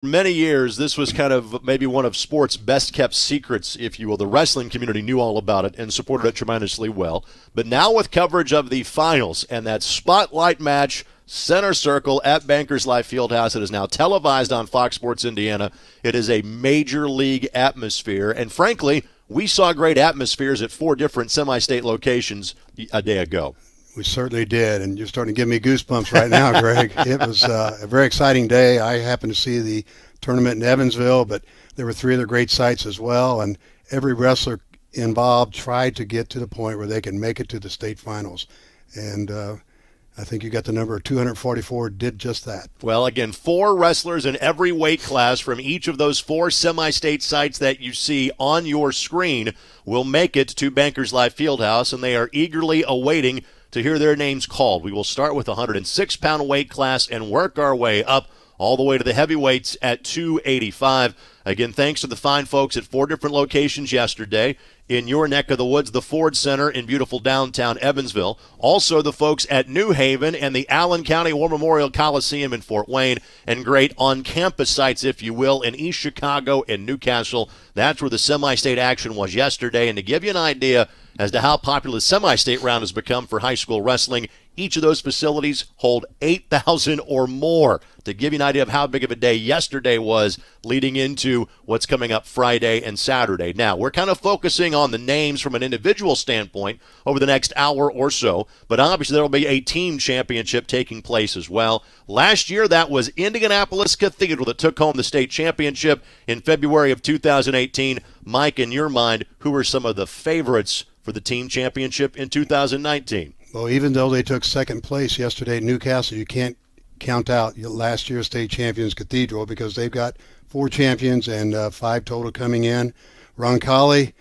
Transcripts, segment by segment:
Many years, this was kind of maybe one of sports' best-kept secrets, if you will. The wrestling community knew all about it and supported it tremendously well. But now with coverage of the finals and that spotlight match, center circle at Bankers Life Fieldhouse, it is now televised on Fox Sports Indiana. It is a major league atmosphere. And frankly, we saw great atmospheres at 4 different semi-state locations a day ago. We certainly did, and you're starting to give me goosebumps right now, Greg. It was a very exciting day. I happened to see the tournament in Evansville, but there were 3 other great sites as well, and every wrestler involved tried to get to the point where they can make it to the state finals. And I think you got the number 244 did just that. Well, again, 4 wrestlers in every weight class from each of those 4 semi-state sites that you see on your screen will make it to Bankers Life Fieldhouse, and they are eagerly awaiting to hear their names called. We will start with the 106-pound weight class and work our way up all the way to the heavyweights at 285. Again, thanks to the fine folks at 4 different locations yesterday. In your neck of the woods, the Ford Center in beautiful downtown Evansville. Also the folks at New Haven and the Allen County War Memorial Coliseum in Fort Wayne. And great on-campus sites, if you will, in East Chicago and Newcastle. That's where the semi-state action was yesterday. And to give you an idea as to how popular the semi-state round has become for high school wrestling, each of those facilities hold 8,000 or more. To give you an idea of how big of a day yesterday was leading into what's coming up Friday and Saturday. Now, we're kind of focusing on the names from an individual standpoint over the next hour or so, but obviously there will be a team championship taking place as well. Last year, that was Indianapolis Cathedral that took home the state championship in February of 2018. Mike, in your mind, who are some of the favorites for the team championship in 2019? Well, even though they took second place yesterday at Newcastle, you can't count out last year's state champions Cathedral because they've got 4 champions and 5 total coming in. Roncalli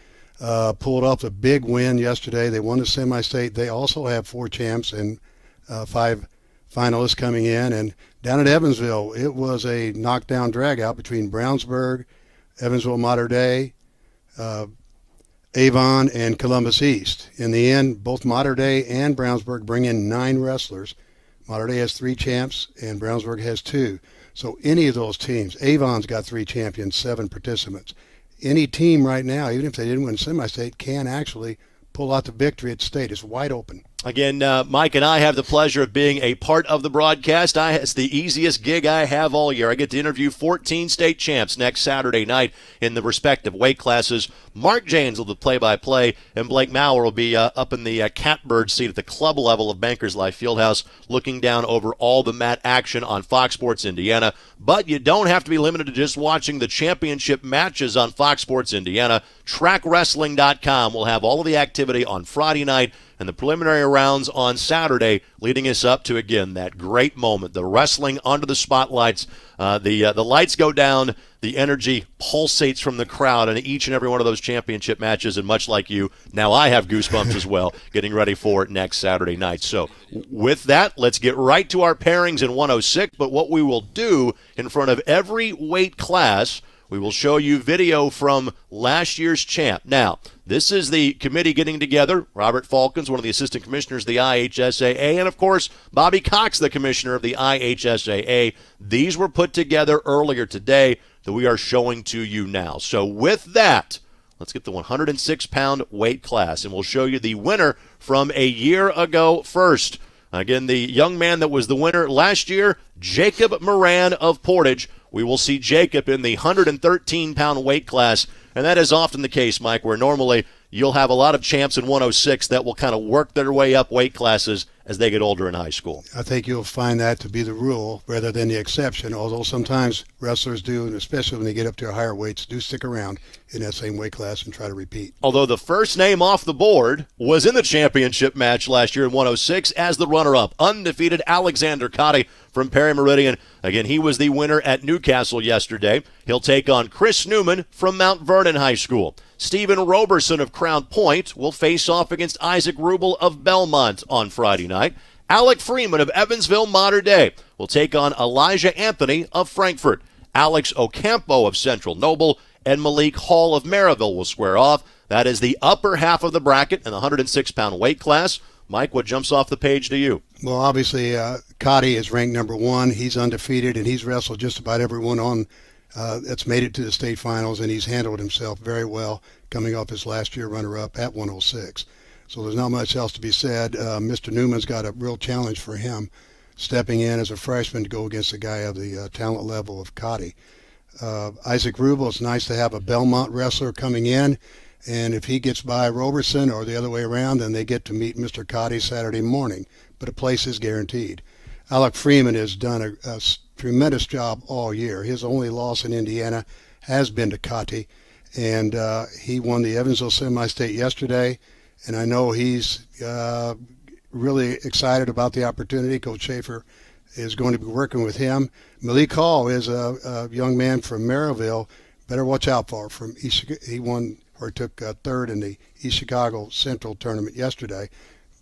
pulled off a big win yesterday. They won the semi-state. They also have 4 champs and 5 finalists coming in. And down at Evansville, it was a knockdown drag-out between Brownsburg, Evansville Mater Dei, Avon, and Columbus East. In the end, both Mater Dei and Brownsburg bring in 9 wrestlers. Mater Dei has 3 champs, and Brownsburg has 2. So any of those teams, Avon's got 3 champions, 7 participants. Any team right now, even if they didn't win semi-state, can actually pull out the victory at state. It's wide open. Again, Mike and I have the pleasure of being a part of the broadcast. It's the easiest gig I have all year. I get to interview 14 state champs next Saturday night in the respective weight classes. Mark Janes will do play-by-play, and Blake Maurer will be up in the catbird seat at the club level of Bankers Life Fieldhouse, looking down over all the mat action on Fox Sports Indiana. But you don't have to be limited to just watching the championship matches on Fox Sports Indiana. TrackWrestling.com will have all of the activity on Friday night and the preliminary rounds on Saturday, leading us up to, again, that great moment, the wrestling under the spotlights. The lights go down, the energy pulsates from the crowd in each and every one of those championship matches, and much like you, now I have goosebumps as well, getting ready for it next Saturday night. So with that, let's get right to our pairings in 106, but what we will do in front of every weight class, we will show you video from last year's champ. Now, this is the committee getting together. Robert Falcons, one of the assistant commissioners of the IHSAA, and, of course, Bobby Cox, the commissioner of the IHSAA. These were put together earlier today that we are showing to you now. So with that, let's get the 106-pound weight class, and we'll show you the winner from a year ago first. Again, the young man that was the winner last year, Jacob Moran of Portage. We will see Jacob in the 113-pound weight class, and that is often the case, Mike, where normally you'll have a lot of champs in 106 that will kind of work their way up weight classes as they get older in high school. I think you'll find that to be the rule rather than the exception, although sometimes wrestlers do, and especially when they get up to higher weights, do stick around in that same weight class and try to repeat. Although the first name off the board was in the championship match last year in 106 as the runner-up, undefeated Alexander Cotty from Perry Meridian. Again, he was the winner at Newcastle yesterday. He'll take on Chris Newman from Mount Vernon High School. Stephen Roberson of Crown Point will face off against Isaac Rubel of Belmont on Friday night. Alec Freeman of Evansville Mater Dei will take on Elijah Anthony of Frankfort. Alex Ocampo of Central Noble and Malik Hall of Maryville will square off. That is the upper half of the bracket in the 106-pound weight class. Mike, what jumps off the page to you? Well, obviously, Cotty is ranked number 1. He's undefeated, and he's wrestled just about everyone on that's made it to the state finals, and he's handled himself very well coming off his last year runner-up at 106. So there's not much else to be said. Mr. Newman's got a real challenge for him, stepping in as a freshman to go against a guy of the talent level of Cotty. Isaac Rubel, it's nice to have a Belmont wrestler coming in, and if he gets by Roberson or the other way around, then they get to meet Mr. Cotty Saturday morning, but a place is guaranteed. Alec Freeman has done a tremendous job all year. His only loss in Indiana has been to Cotty, and he won the Evansville Semi-State yesterday, and I know he's really excited about the opportunity. Coach Schaefer is going to be working with him. Malik Hall is a young man from Maryville. Better watch out for him. He won or took third in the East Chicago Central tournament yesterday,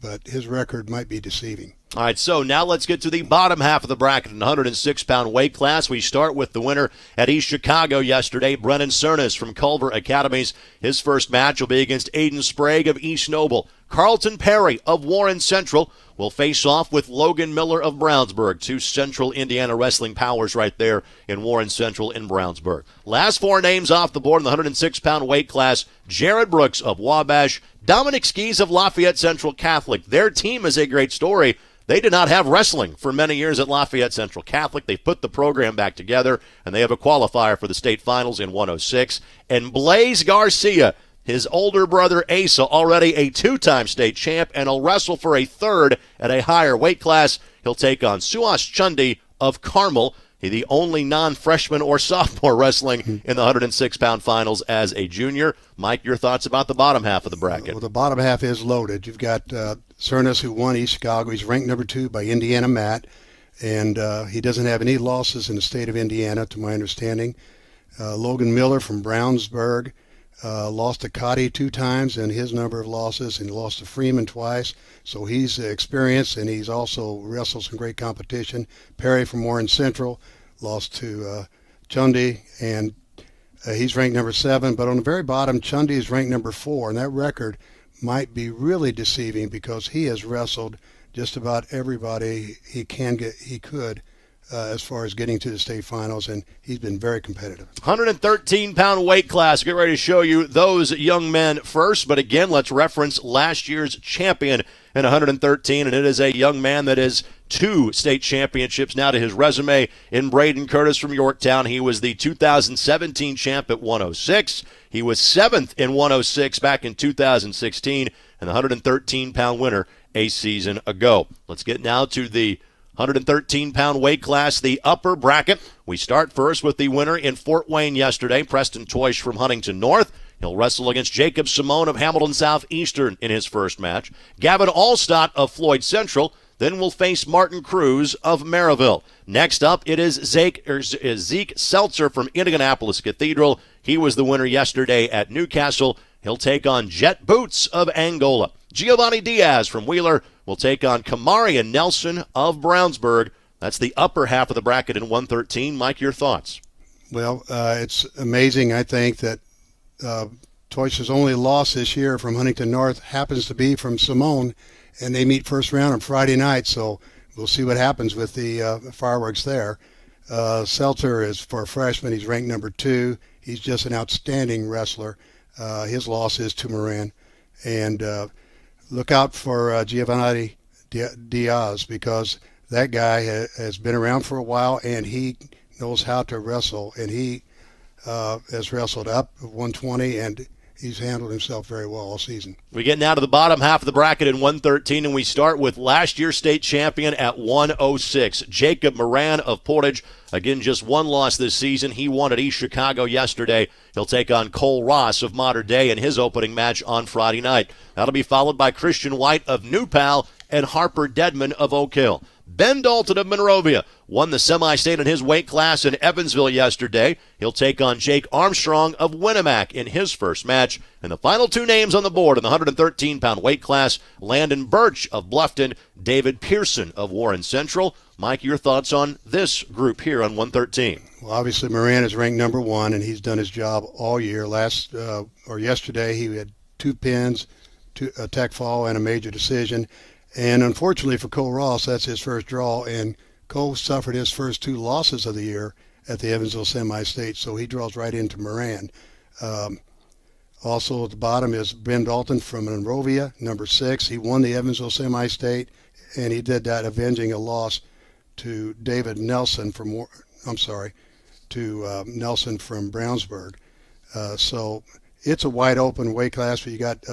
but his record might be deceiving. All right, so now let's get to the bottom half of the bracket in the 106-pound weight class. We start with the winner at East Chicago yesterday, Brennan Cernas from Culver Academies. His first match will be against Aiden Sprague of East Noble. Carlton Perry of Warren Central will face off with Logan Miller of Brownsburg, two Central Indiana wrestling powers right there in Warren Central in Brownsburg. Last four names off the board in the 106-pound weight class, Jared Brooks of Wabash, Dominic Skis of Lafayette Central Catholic. Their team is a great story. They did not have wrestling for many years at Lafayette Central Catholic. They put the program back together, and they have a qualifier for the state finals in 106. And Blaze Garcia, his older brother Asa, already a two-time state champ, and will wrestle for a third at a higher weight class. He'll take on Suhas Chundi of Carmel. He's the only non-freshman or sophomore wrestling in the 106-pound finals as a junior. Mike, your thoughts about the bottom half of the bracket? Well, the bottom half is loaded. You've got Cernas, who won East Chicago. He's ranked number 2 by Indiana Matt, and he doesn't have any losses in the state of Indiana, to my understanding. Logan Miller from Brownsburg lost to Cotty 2 times in his number of losses, and he lost to Freeman twice. So he's experienced, and he's also wrestled some great competition. Perry from Warren Central lost to Chundi, and he's ranked number 7. But on the very bottom, Chundi is ranked number 4, and that record might be really deceiving because he has wrestled just about everybody he could as far as getting to the state finals, and he's been very competitive. 113-pound weight class. Get ready to show you those young men first, but again, let's reference last year's champion in 113, and it is a young man that is 2 state championships now to his resume in Braden Curtis from Yorktown. He was the 2017 champ at 106. He was 7th in 106 back in 2016, and the 113-pound winner a season ago. Let's get now to the 113-pound weight class, the upper bracket. We start first with the winner in Fort Wayne yesterday, Preston Toish from Huntington North. He'll wrestle against Jacob Simone of Hamilton Southeastern in his first match. Gavin Allstott of Floyd Central then will face Martin Cruz of Maryville. Next up, it is Zeke Seltzer from Indianapolis Cathedral. He was the winner yesterday at Newcastle. He'll take on Jet Boots of Angola. Giovanni Diaz from Wheeler will take on Kamarian Nelson of Brownsburg. That's the upper half of the bracket in 113. Mike, your thoughts? Well, it's amazing, I think, that Toish's only loss this year from Huntington North happens to be from Simone, and they meet first round on Friday night, so we'll see what happens with the fireworks there. Seltzer is, for a freshman, he's ranked number 2. He's just an outstanding wrestler. His loss is to Moran. And look out for Giovanni Diaz, because that guy has been around for a while, and he knows how to wrestle, and he has wrestled up 120, and he's handled himself very well all season. We get now to the bottom half of the bracket in 113, and we start with last year's state champion at 106, Jacob Moran of Portage. Again, just one loss this season. He won at East Chicago yesterday. He'll take on Cole Ross of Mater Dei in his opening match on Friday night. That'll be followed by Christian White of New Pal and Harper Dedman of Oak Hill. Ben Dalton of Monrovia won the semi-state in his weight class in Evansville yesterday. He'll take on Jake Armstrong of Winnemac in his first match. And the final 2 names on the board in the 113-pound weight class, Landon Birch of Bluffton, David Pearson of Warren Central. Mike, your thoughts on this group here on 113? Well, obviously Moran is ranked number 1, and he's done his job all year. Yesterday he had 2 pins, a tech fall, and a major decision. And unfortunately for Cole Ross, that's his first draw, and Cole suffered his first 2 losses of the year at the Evansville Semi-State, so he draws right into Moran. Also at the bottom is Ben Dalton from Monrovia, number 6. He won the Evansville Semi-State, and he did that avenging a loss to David Nelson from, Nelson from Brownsburg. So it's a wide open weight class. But you got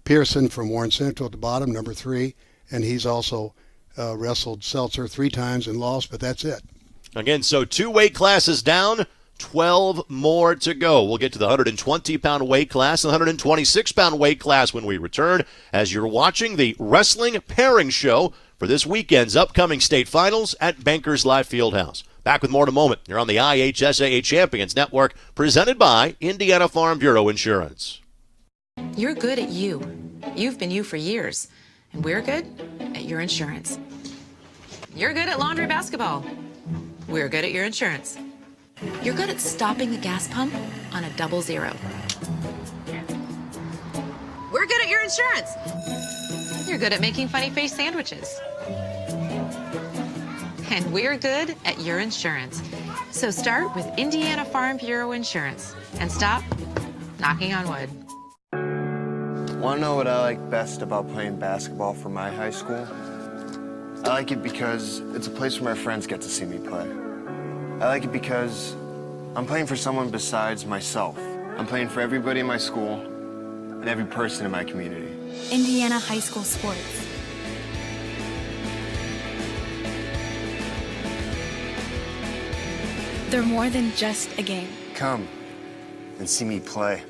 Pearson from Warren Central at the bottom, number 3, and he's also wrestled Seltzer 3 times and lost, but that's it. Again, so 2 weight classes down, 12 more to go. We'll get to the 120-pound weight class and the 126-pound weight class when we return, as you're watching the Wrestling Pairings show for this weekend's upcoming state finals at Bankers Life Fieldhouse. Back with more in a moment. You're on the IHSAA Champions Network, presented by Indiana Farm Bureau Insurance. You're good at you. You've been you for years. And we're good at your insurance. You're good at laundry basketball. We're good at your insurance. You're good at stopping the gas pump on a 00. We're good at your insurance. You're good at making funny face sandwiches. And we're good at your insurance. So start with Indiana Farm Bureau Insurance and stop knocking on wood. Want to know what I like best about playing basketball for my high school? I like it because it's a place where my friends get to see me play. I like it because I'm playing for someone besides myself. I'm playing for everybody in my school and every person in my community. Indiana high school sports. They're more than just a game. Come and see me play.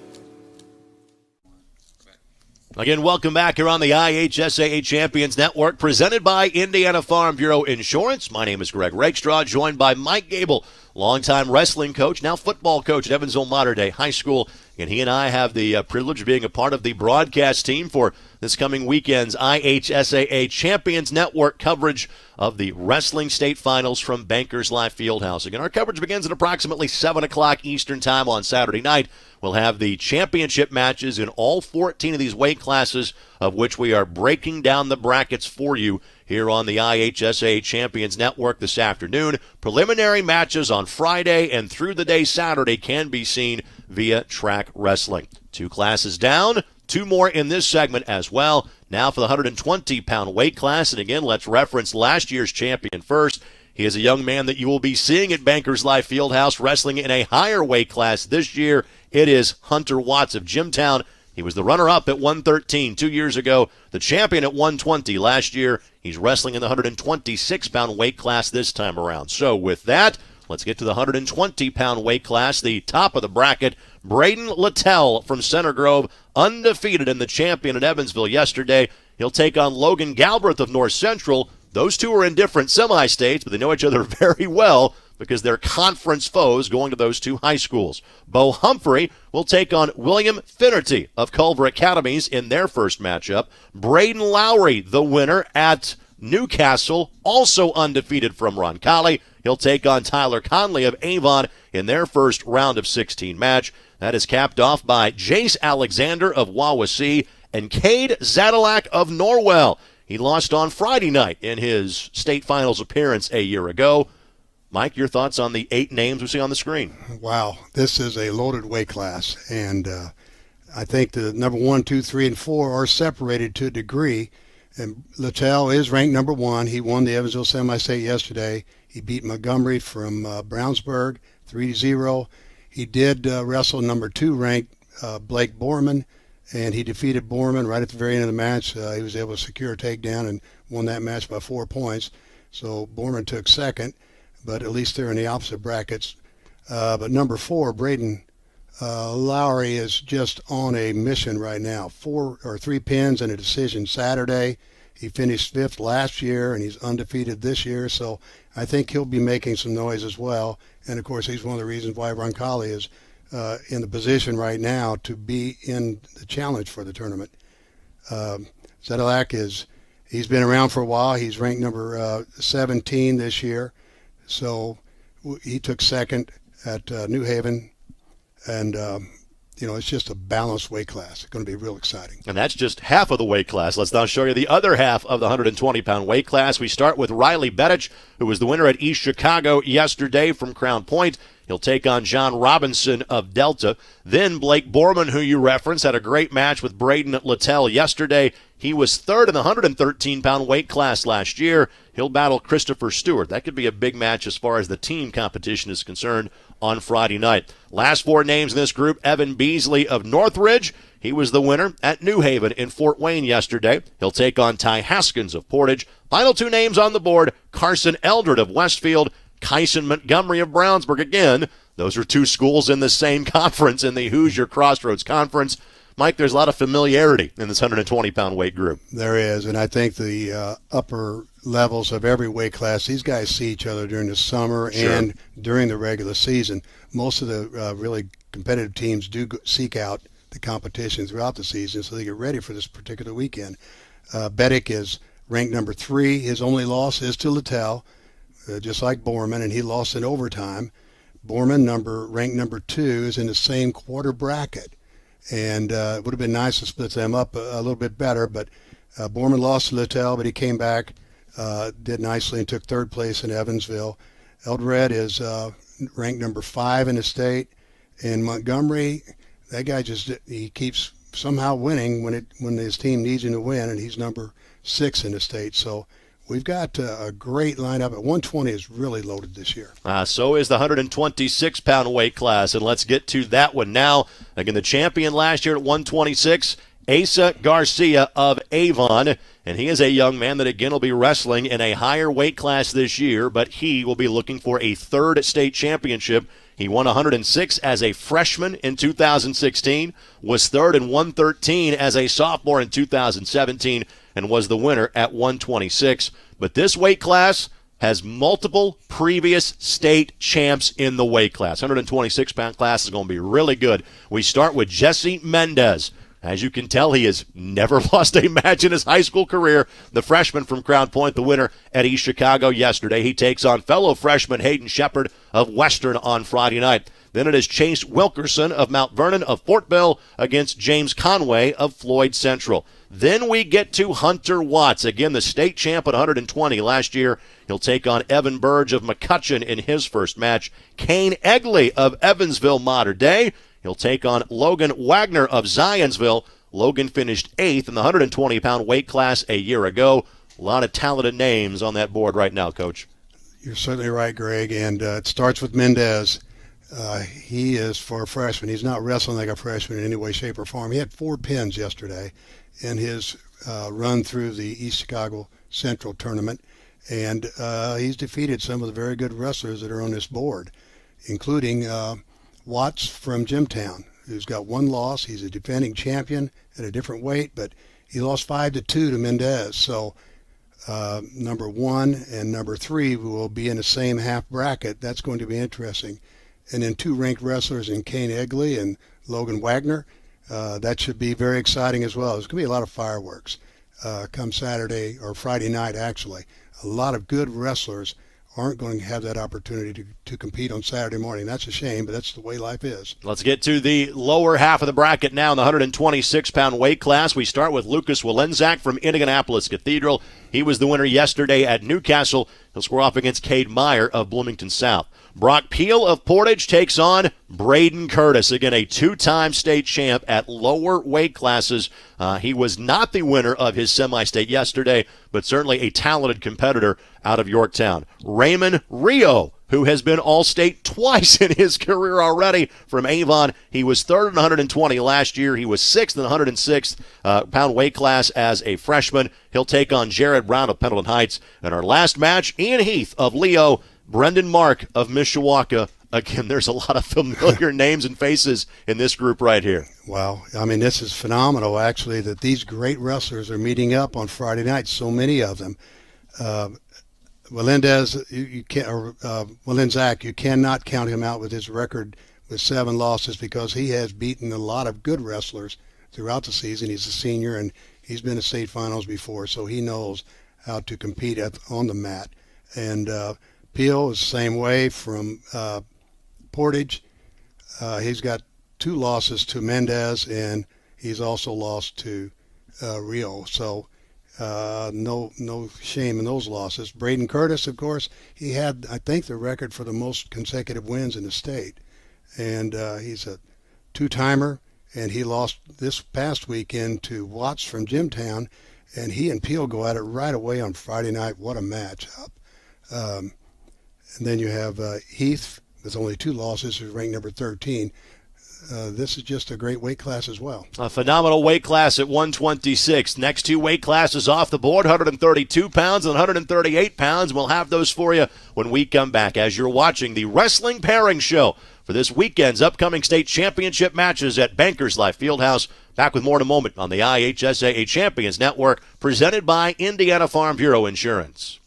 Again, welcome back here on the IHSAA Champions Network, presented by Indiana Farm Bureau Insurance. My name is Greg Rakestraw, joined by Mike Gable, longtime wrestling coach, now football coach at Evansville Mater Dei High School. And he and I have the privilege of being a part of the broadcast team for this coming weekend's IHSAA Champions Network coverage of the Wrestling State Finals from Bankers Life Fieldhouse. Again, our coverage begins at approximately 7 o'clock Eastern Time on Saturday night. We'll have the championship matches in all 14 of these weight classes, of which we are breaking down the brackets for you here on the IHSAA Champions Network this afternoon. Preliminary matches on Friday and through the day Saturday can be seen via Track Wrestling. 2 classes down, 2 more in this segment as well. Now for the 120-pound weight class, and again, let's reference last year's champion first. He is a young man that you will be seeing at Bankers Life Fieldhouse wrestling in a higher weight class this year. It is Hunter Watts of Jimtown. He was the runner-up at 113 2 years ago, the champion at 120 last year. He's wrestling in the 126-pound weight class this time around. So with that, let's get to the 120-pound weight class, the top of the bracket. Braden Littell from Center Grove, undefeated in the champion at Evansville yesterday. He'll take on Logan Galbraith of North Central. Those two are in different semi-states, but they know each other very well because they're conference foes going to those 2 high schools. Bo Humphrey will take on William Finnerty of Culver Academies in their first matchup. Braden Lowry, the winner at Newcastle, also undefeated from Roncalli. He'll take on Tyler Conley of Avon in their first round of 16 match. That is capped off by Jace Alexander of Wawasee and Cade Zadalak of Norwell. He lost on Friday night in his state finals appearance a year ago. Mike, your thoughts on the 8 names we see on the screen? Wow, this is a loaded weight class, and I think the number 1, 2, 3, and 4 are separated to a degree. And Littell is ranked number 1. He won the Evansville Semi-State yesterday. He beat Montgomery from Brownsburg 3-0. He did wrestle number 2 ranked Blake Borman, and he defeated Borman right at the very end of the match. He was able to secure a takedown and won that match by 4 points. So Borman took second, but at least they're in the opposite brackets. But number 4, Braden Lowry, is just on a mission right now. 3 pins and a decision Saturday. He finished 5th last year, and he's undefeated this year. So I think he'll be making some noise as well. And, of course, he's one of the reasons why Roncalli is in the position right now to be in the challenge for the tournament. Zadalak he's been around for a while. He's ranked number 17 this year. So he took second at New Haven, and it's just a balanced weight class. It's going to be real exciting. And that's just half of the weight class. Let's now show you the other half of the 120-pound weight class. We start with Riley Bedich, who was the winner at East Chicago yesterday from Crown Point. He'll take on John Robinson of Delta. Then Blake Borman, who you referenced, had a great match with Braden Littell yesterday. He was third in the 113-pound weight class last year. He'll battle Christopher Stewart. That could be a big match as far as the team competition is concerned on Friday night. Last four names in this group, Evan Beasley of Northridge. He was the winner at New Haven in Fort Wayne yesterday. He'll take on Ty Haskins of Portage. Final two names on the board, Carson Eldred of Westfield, Kyson Montgomery of Brownsburg. Again, those are two schools in the same conference in the Hoosier Crossroads Conference. Mike, there's a lot of familiarity in this 120-pound weight group. There is, and I think the upper levels of every weight class, these guys see each other during the summer and during the regular season. Most of the really competitive teams do seek out the competition throughout the season, so they get ready for this particular weekend. Bedich is ranked number 3. His only loss is to Littell, just like Borman, and he lost in overtime. Borman, ranked number 2, is in the same quarter bracket. And it would have been nice to split them up a little bit better, but Borman lost to Littell, but he came back, did nicely, and took third place in Evansville. Eldred is ranked number 5 in the state, and Montgomery, that guy he keeps somehow winning when his team needs him to win, and he's number 6 in the state. So we've got a great lineup. At 120 is really loaded this year. So is the 126-pound weight class, and let's get to that one now. Again, the champion last year at 126, IHSAA Garcia of Avon, and he is a young man that, again, will be wrestling in a higher weight class this year, but he will be looking for a third state championship. He won 106 as a freshman in 2016, was third in 113 as a sophomore in 2017, and was the winner at 126. But this weight class has multiple previous state champs in the weight class. 126-pound class is going to be really good. We start with Jesse Mendez. As you can tell, he has never lost a match in his high school career. The freshman from Crown Point, the winner at East Chicago yesterday. He takes on fellow freshman Hayden Shepard of Western on Friday night. Then it is Chase Wilkerson of Mount Vernon of Fort Bill against James Conway of Floyd Central. Then we get to Hunter Watts, again the state champ at 120 last year. He'll take on Evan Burge of McCutcheon in his first match. Kane Egley of Evansville Mater Dei. He'll take on Logan Wagner of Zionsville. Logan finished 8th in the 120-pound weight class a year ago. A lot of talented names on that board right now, Coach. You're certainly right, Greg, and it starts with Mendez. He is, for a freshman, he's not wrestling like a freshman in any way, shape, or form. He had 4 pins yesterday in his run through the East Chicago Central tournament, and he's defeated some of the very good wrestlers that are on this board, including Watts from Jimtown, who's got 1 loss. He's a defending champion at a different weight, but he lost 5-2 to Mendez. So number 1 and number 3 will be in the same half bracket. That's going to be interesting. And then 2 ranked wrestlers in Kane Egley and Logan Wagner. That should be very exciting as well. There's going to be a lot of fireworks come Saturday or Friday night, actually. A lot of good wrestlers aren't going to have that opportunity to compete on Saturday morning. That's a shame, but that's the way life is. Let's get to the lower half of the bracket now in the 126-pound weight class. We start with Lucas Walenzak from Indianapolis Cathedral. He was the winner yesterday at Newcastle. He'll square off against Cade Meyer of Bloomington South. Brock Peel of Portage takes on Braden Curtis, again a 2-time state champ at lower weight classes. He was not the winner of his semi-state yesterday, but certainly a talented competitor out of Yorktown. Raymond Rio, who has been All-State twice in his career already from Avon. He was third in 120 last year. He was 6th in the 106-pound weight class as a freshman. He'll take on Jared Brown of Pendleton Heights. And our last match, Ian Heath of Leo, Brendan Mark of Mishawaka. Again, there's a lot of familiar names and faces in this group right here. Wow. I mean, this is phenomenal, actually, that these great wrestlers are meeting up on Friday night, so many of them. Walenzak, you cannot count him out with his record with 7 losses because he has beaten a lot of good wrestlers throughout the season. He's a senior, and he's been to state finals before, so he knows how to compete on the mat. And Peel is the same way from Portage. He's got 2 losses to Mendez, and he's also lost to Rio. So no shame in those losses. Braden Curtis, of course, he had, I think, the record for the most consecutive wins in the state. And he's a 2-timer, and he lost this past weekend to Watts from Jimtown, and he and Peel go at it right away on Friday night. What a matchup. And then you have Heath with only 2 losses, who's ranked number 13. This is just a great weight class as well. A phenomenal weight class at 126. Next 2 weight classes off the board, 132 pounds and 138 pounds. We'll have those for you when we come back as you're watching the Wrestling Pairings Show for this weekend's upcoming state championship matches at Bankers Life Fieldhouse. Back with more in a moment on the IHSAA Champions Network, presented by Indiana Farm Bureau Insurance.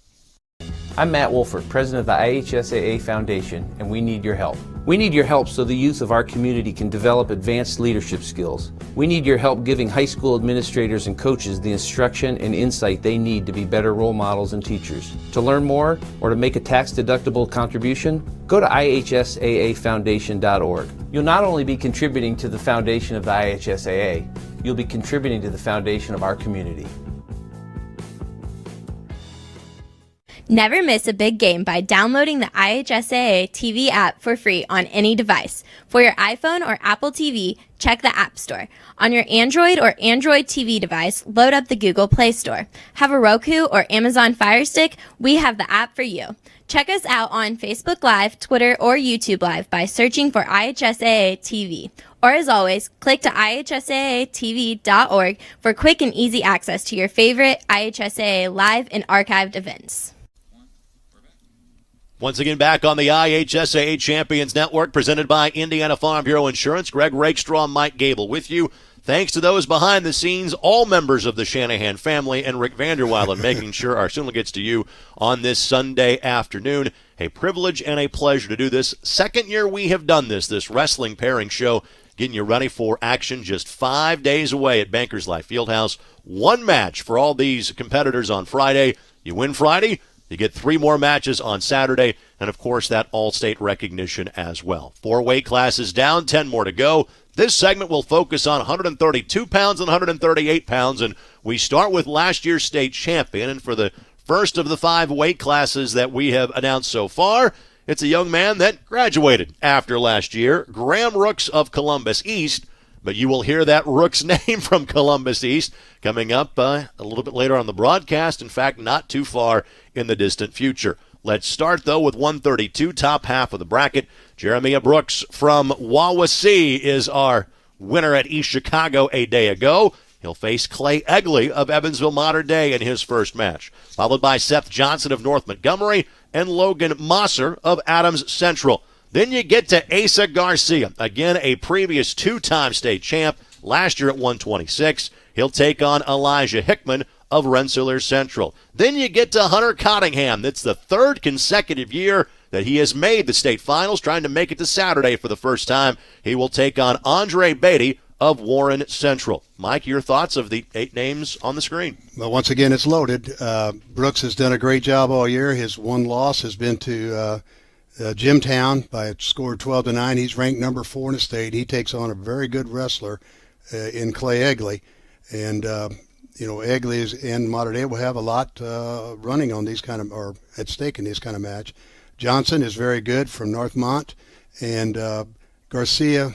I'm Matt Wolford, president of the IHSAA Foundation, and we need your help. We need your help so the youth of our community can develop advanced leadership skills. We need your help giving high school administrators and coaches the instruction and insight they need to be better role models and teachers. To learn more or to make a tax-deductible contribution, go to IHSAAfoundation.org. You'll not only be contributing to the foundation of the IHSAA, you'll be contributing to the foundation of our community. Never miss a big game by downloading the IHSAA TV app for free on any device. For your iPhone or Apple TV, check the App Store. On your Android or Android TV device, load up the Google Play Store. Have a Roku or Amazon Fire Stick? We have the app for you. Check us out on Facebook Live, Twitter, or YouTube Live by searching for IHSAA TV. Or as always, click to IHSAATV.org for quick and easy access to your favorite IHSAA live and archived events. Once again, back on the IHSAA Champions Network, presented by Indiana Farm Bureau Insurance. Greg Rakestraw, Mike Gable with you. Thanks to those behind the scenes, all members of the Shanahan family, and Rick Vanderweilen making sure our signal gets to you on this Sunday afternoon. A privilege and a pleasure to do this. Second year we have done this Wrestling Pairing Show, getting you ready for action just 5 days away at Bankers Life Fieldhouse. 1 match for all these competitors on Friday. You win Friday, you get 3 more matches on Saturday, and of course that all-state recognition as well. 4 weight classes down, 10 more to go. This segment will focus on 132 pounds and 138 pounds, and we start with last year's state champion. And for the first of the 5 weight classes that we have announced so far, it's a young man that graduated after last year, Graham Rooks of Columbus East. But you will hear that Rook's name from Columbus East coming up a little bit later on the broadcast. In fact, not too far in the distant future. Let's start, though, with 132, top half of the bracket. Jeremiah Brooks from Wawasee is our winner at East Chicago a day ago. He'll face Clay Egley of Evansville Modern Day in his first match, followed by Seth Johnson of North Montgomery and Logan Mosser of Adams Central. Then you get to Asa Garcia, again a previous 2-time state champ, last year at 126. He'll take on Elijah Hickman of Rensselaer Central. Then you get to Hunter Cottingham. That's the 3rd consecutive year that he has made the state finals, trying to make it to Saturday for the first time. He will take on Andre Beatty of Warren Central. Mike, your thoughts of the 8 names on the screen? Well, once again, it's loaded. Brooks has done a great job all year. His 1 loss has been to Jimtown by a score of 12-9. He's ranked number 4 in the state. He takes on a very good wrestler in Clay Egley. And, Egley and Modern Day will have a lot running on these kind of, or at stake in these kind of match. Johnson is very good from Northmont. And Garcia,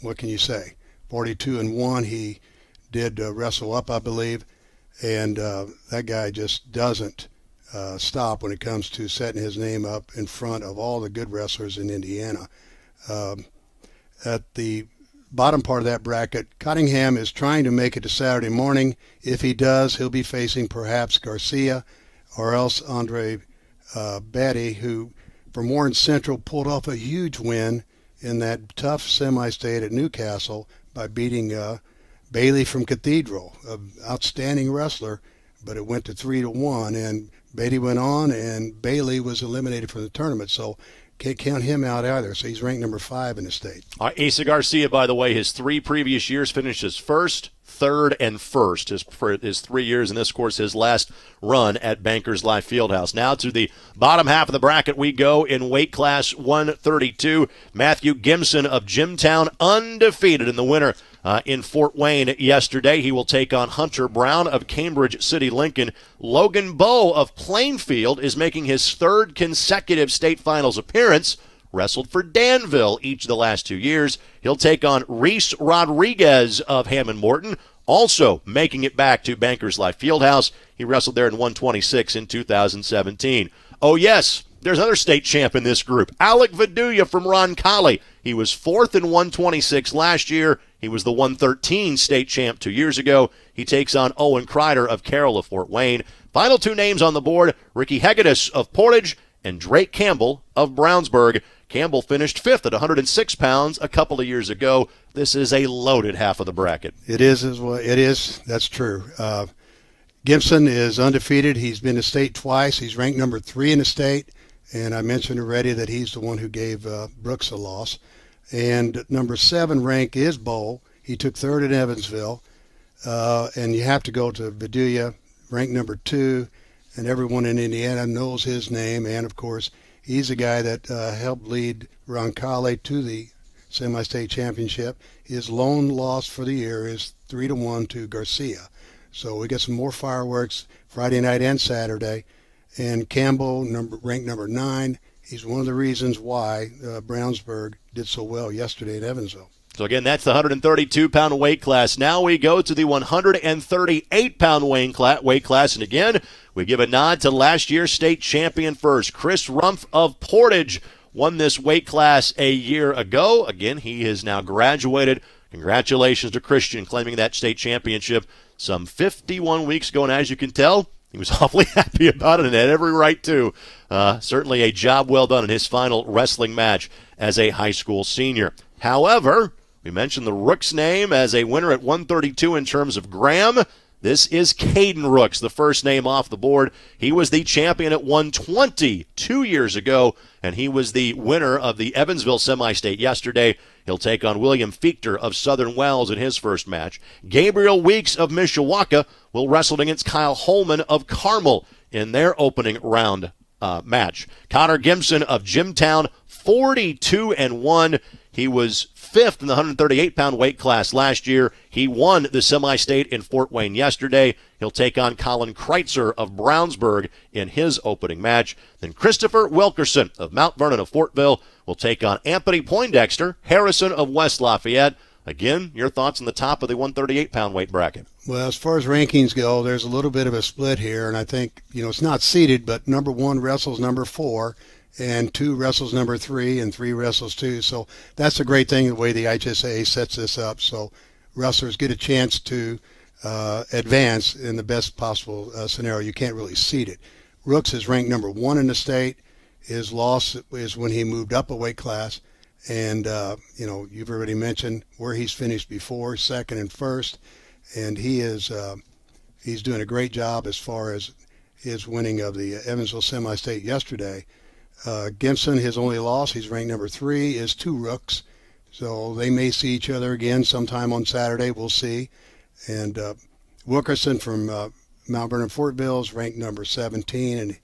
what can you say? 42-1. He did wrestle up, I believe. And that guy just doesn't stop when it comes to setting his name up in front of all the good wrestlers in Indiana. At the bottom part of that bracket, Cottingham is trying to make it to Saturday morning. If he does, he'll be facing perhaps Garcia or else Andre Beatty, who from Warren Central pulled off a huge win in that tough semi-state at Newcastle by beating Bailey from Cathedral, an outstanding wrestler, but it went to 3-1, and Beatty went on, and Bailey was eliminated from the tournament. So can't count him out either. So he's ranked number 5 in the state. Asa Garcia, by the way, his 3 previous years finished as first, third, and first for his 3 years, and this, of course, his last run at Bankers Life Fieldhouse. Now to the bottom half of the bracket we go in weight class 132. Matthew Gimson of Jimtown, undefeated in the winner in Fort Wayne yesterday. He will take on Hunter Brown of Cambridge City Lincoln. Logan Bowe of Plainfield is making his 3rd consecutive state finals appearance. Wrestled for Danville each of the last 2 years. He'll take on Reese Rodriguez of Hammond Morton, also making it back to Bankers Life Fieldhouse. He wrestled there in 126 in 2017. Oh, yes, there's another state champ in this group, Alec Viduya from Roncalli. He was 4th in 126 last year. He was the 113 state champ 2 years ago. He takes on Owen Kreider of Carroll of Fort Wayne. Final 2 names on the board, Ricky Hegedus of Portage and Drake Campbell of Brownsburg. Campbell finished 5th at 106 pounds a couple of years ago. This is a loaded half of the bracket. It is as well. It is. That's true. Gibson is undefeated. He's been to state twice. He's ranked number 3 in the state. And I mentioned already that he's the one who gave Brooks a loss. And number 7 rank is Bowl. He took 3rd at Evansville. And you have to go to Viduya, ranked number 2. And everyone in Indiana knows his name. And, of course, he's a guy that helped lead Roncalli to the semi-state championship. His lone loss for the year is 3-1 to Garcia. So we get some more fireworks Friday night and Saturday. And Campbell, ranked number 9, he's one of the reasons why Brownsburg did so well yesterday at Evansville. So, again, that's the 132-pound weight class. Now we go to the 138-pound weight class. And, again, we give a nod to last year's state champion first. Chris Rumpf of Portage won this weight class a year ago. Again, he has now graduated. Congratulations to Christian claiming that state championship some 51 weeks ago. And as you can tell, he was awfully happy about it and had every right to. Certainly a job well done in his final wrestling match as a high school senior. However, we mentioned the Rook's name as a winner at 132 in terms of Graham. This is Caden Rooks, the first name off the board. He was the champion at 120 2 years ago, and he was the winner of the Evansville semi-state yesterday. He'll take on William Fichter of Southern Wells in his first match. Gabriel Weeks of Mishawaka will wrestle against Kyle Holman of Carmel in their opening round match. Connor Gimson of Jimtown, 42-1. He was 5th in the 138-pound weight class last year. He won the semi-state in Fort Wayne yesterday. He'll take on Colin Kreitzer of Brownsburg in his opening match. Then Christopher Wilkerson of Mount Vernon of Fortville will take on Anthony Poindexter Harrison of West Lafayette. Again, your thoughts on the top of the 138-pound weight bracket? Well, as far as rankings go, there's a little bit of a split here, and I think, it's not seeded, but number 1 wrestles number 4. And 2 wrestles number 3, and 3 wrestles 2. So that's a great thing, the way the IHSAA sets this up. So wrestlers get a chance to advance in the best possible scenario. You can't really seed it. Rooks is ranked number 1 in the state. His loss is when he moved up a weight class. And, you've already mentioned where he's finished before, 2nd and 1st. And he's doing a great job as far as his winning of the Evansville semi-state yesterday. Gimson, his only loss, he's ranked number 3, is 2 Rooks. So they may see each other again sometime on Saturday. We'll see. And Wilkerson from Mount Vernon Fortville is ranked number 17, and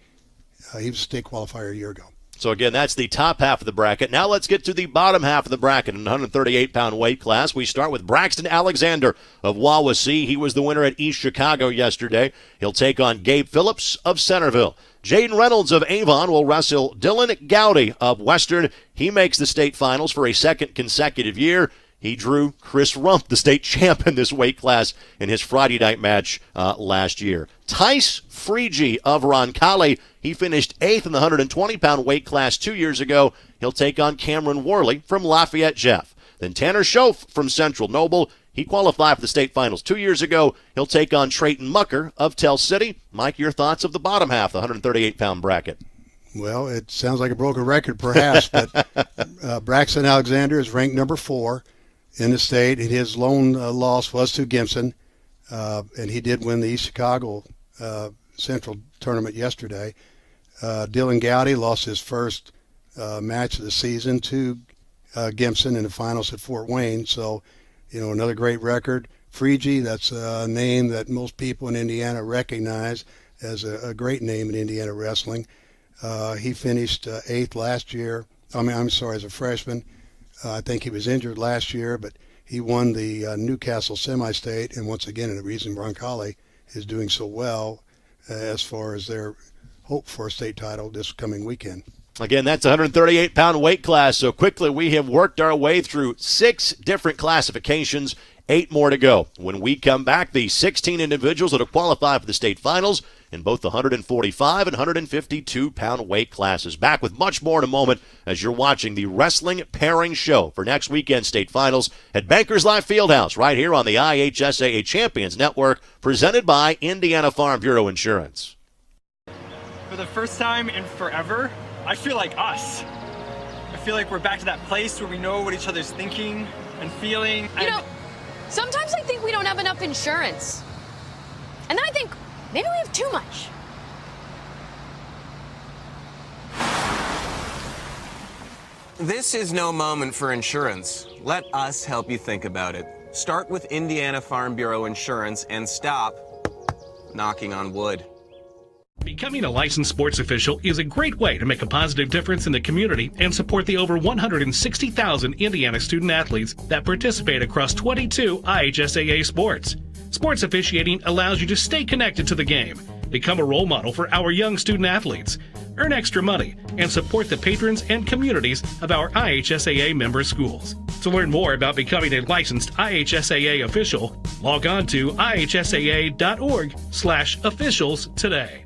he was a state qualifier a year ago. So, again, that's the top half of the bracket. Now let's get to the bottom half of the bracket in the 138-pound weight class. We start with Braxton Alexander of Wawasee. He was the winner at East Chicago yesterday. He'll take on Gabe Phillips of Centerville. Jaden Reynolds of Avon will wrestle Dylan Gowdy of Western. He makes the state finals for a 2nd consecutive year. He drew Chris Rumpf, the state champ in this weight class, in his Friday night match last year. Tice Freegee of Roncalli, he finished 8th in the 120-pound weight class 2 years ago. He'll take on Cameron Worley from Lafayette Jeff. Then Tanner Schoaf from Central Noble. He qualified for the state finals 2 years ago. He'll take on Trayton Mucker of Tell City. Mike, your thoughts of the bottom half, the 138-pound bracket? Well, it sounds like a broken record perhaps, but Braxton Alexander is ranked number 4 in the state. His lone loss was to Gimson, and he did win the East Chicago Central tournament yesterday. Dylan Gowdy lost his first match of the season to Gibson in the finals at Fort Wayne. So, another great record. Freegee, that's a name that most people in Indiana recognize as a great name in Indiana wrestling. He finished 8th last year. As a freshman. I think he was injured last year, but he won the Newcastle semi-state, and once again, the reason Roncalli is doing so well as far as their hope for a state title this coming weekend. Again, that's a 138-pound weight class. So quickly, we have worked our way through 6 different classifications, 8 more to go. When we come back, the 16 individuals that will qualify for the state finals in both the 145 and 152-pound weight classes. Back with much more in a moment as you're watching the Wrestling Pairing Show for next weekend's state finals at Bankers Life Fieldhouse right here on the IHSAA Champions Network, presented by Indiana Farm Bureau Insurance. For the first time in forever, I feel like us. I feel like we're back to that place where we know what each other's thinking and feeling. Sometimes I think we don't have enough insurance. And then I think maybe we have too much. This is no moment for insurance. Let us help you think about it. Start with Indiana Farm Bureau Insurance and stop knocking on wood. Becoming a licensed sports official is a great way to make a positive difference in the community and support the over 160,000 Indiana student athletes that participate across 22 IHSAA sports. Sports officiating allows you to stay connected to the game, become a role model for our young student athletes, earn extra money, and support the patrons and communities of our IHSAA member schools. To learn more about becoming a licensed IHSAA official, log on to ihsaa.org/officials today.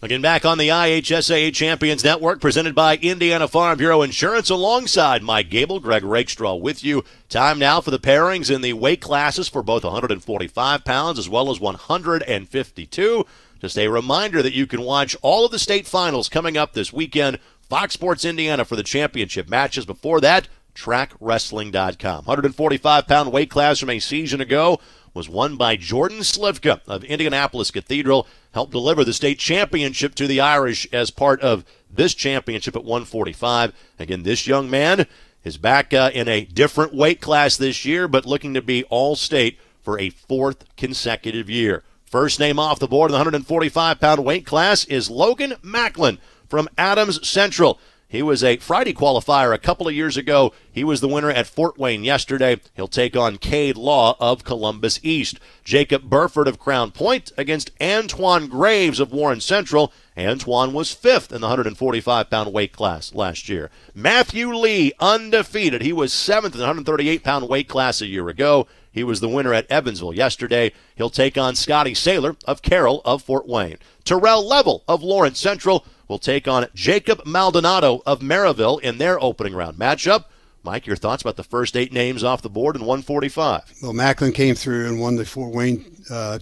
Again, back on the IHSAA Champions Network, presented by Indiana Farm Bureau Insurance, alongside Mike Gable, Greg Rakestraw with you. Time now for the pairings in the weight classes for both 145 pounds as well as 152. Just a reminder that you can watch all of the state finals coming up this weekend. Fox Sports Indiana for the championship matches. Before that, trackwrestling.com. 145-pound weight class from a season ago was won by Jordan Slivka of Indianapolis Cathedral. Helped deliver the state championship to the Irish as part of this championship at 145. Again, this young man is back in a different weight class this year, but looking to be all-state for a 4th consecutive year. First name off the board in the 145-pound weight class is Logan Macklin from Adams Central. He was a Friday qualifier a couple of years ago. He was the winner at Fort Wayne yesterday. He'll take on Cade Law of Columbus East. Jacob Burford of Crown Point against Antoine Graves of Warren Central. Antoine was 5th in the 145-pound weight class last year. Matthew Lee, undefeated. He was 7th in the 138-pound weight class a year ago. He was the winner at Evansville yesterday. He'll take on Scotty Saylor of Carroll of Fort Wayne. Terrell Level of Lawrence Central will take on Jacob Maldonado of Maryville in their opening round matchup. Mike, your thoughts about the first 8 names off the board in 145? Well, Macklin came through and won the Fort Wayne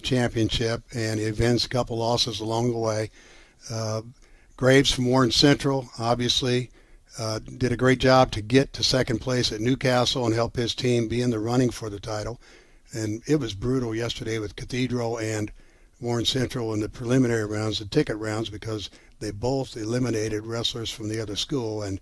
championship, and he avenged a couple losses along the way. Graves from Warren Central, obviously, did a great job to get to second place at Newcastle and help his team be in the running for the title. And it was brutal yesterday with Cathedral and Warren Central in the preliminary rounds, the ticket rounds, because they both eliminated wrestlers from the other school, and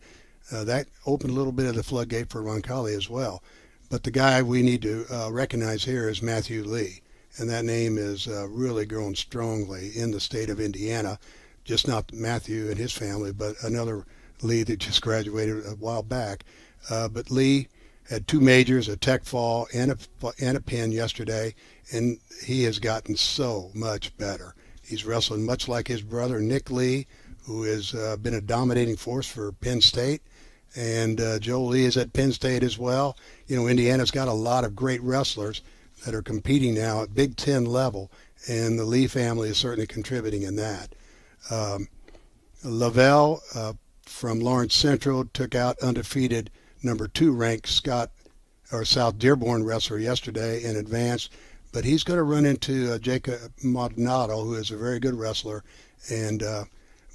that opened a little bit of the floodgate for Roncalli as well. But the guy we need to recognize here is Matthew Lee, and that name is really grown strongly in the state of Indiana. Just not Matthew and his family, but another Lee that just graduated a while back. But Lee had 2 majors, a tech fall and a pin yesterday, and he has gotten so much better. He's wrestling much like his brother Nick Lee, who has been a dominating force for Penn State, and Joe Lee is at Penn State as well. Indiana's got a lot of great wrestlers that are competing now at Big Ten level, and the Lee family is certainly contributing in that. Lavelle from Lawrence Central took out undefeated number 2 ranked South Dearborn wrestler yesterday and advanced. But he's going to run into Jacob Maldonado, who is a very good wrestler, and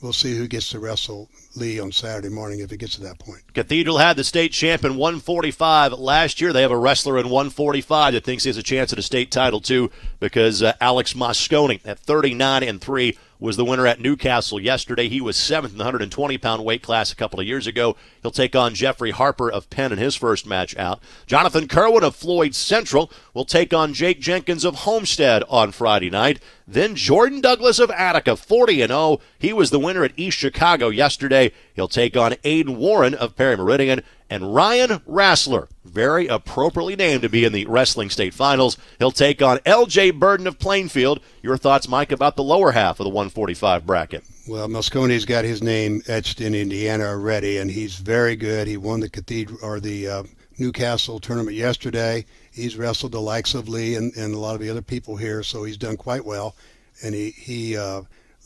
we'll see who gets to wrestle Lee on Saturday morning if it gets to that point. Cathedral had the state champ in 145 last year. They have a wrestler in 145 that thinks he has a chance at a state title, too. because Alex Mosconi at 39-3 was the winner at Newcastle yesterday. He was 7th in the 120-pound weight class a couple of years ago. He'll take on Jeffrey Harper of Penn in his first match out. Jonathan Kerwin of Floyd Central will take on Jake Jenkins of Homestead on Friday night. Then Jordan Douglas of Attica, 40-0. He was the winner at East Chicago yesterday. He'll take on Aiden Warren of Perry Meridian. And Ryan Rassler, very appropriately named to be in the Wrestling State Finals. He'll take on L.J. Burden of Plainfield. Your thoughts, Mike, about the lower half of the 145 bracket? Well, Mosconi's got his name etched in Indiana already, and he's very good. He won the Newcastle tournament yesterday. He's wrestled the likes of Lee and a lot of the other people here, so he's done quite well. And he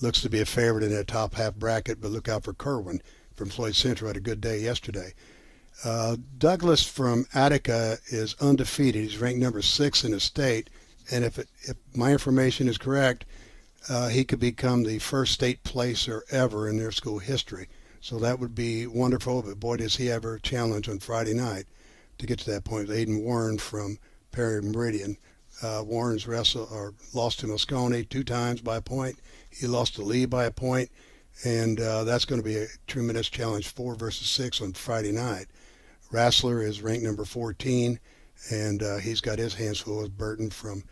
looks to be a favorite in that top half bracket, but look out for Kerwin from Floyd Central. Had a good day yesterday. Douglas from Attica is undefeated. He's ranked number 6 in the state, and if my information is correct, he could become the first state placer ever in their school history. So that would be wonderful, but boy, does he ever challenge on Friday night to get to that point. Aiden Warren from Perry Meridian. Warren's lost to Mosconi 2 times by a point. He lost to Lee by a point, and that's going to be a tremendous challenge, 4 versus 6 on Friday night. Rassler is ranked number 14, and he's got his hands full with Burton from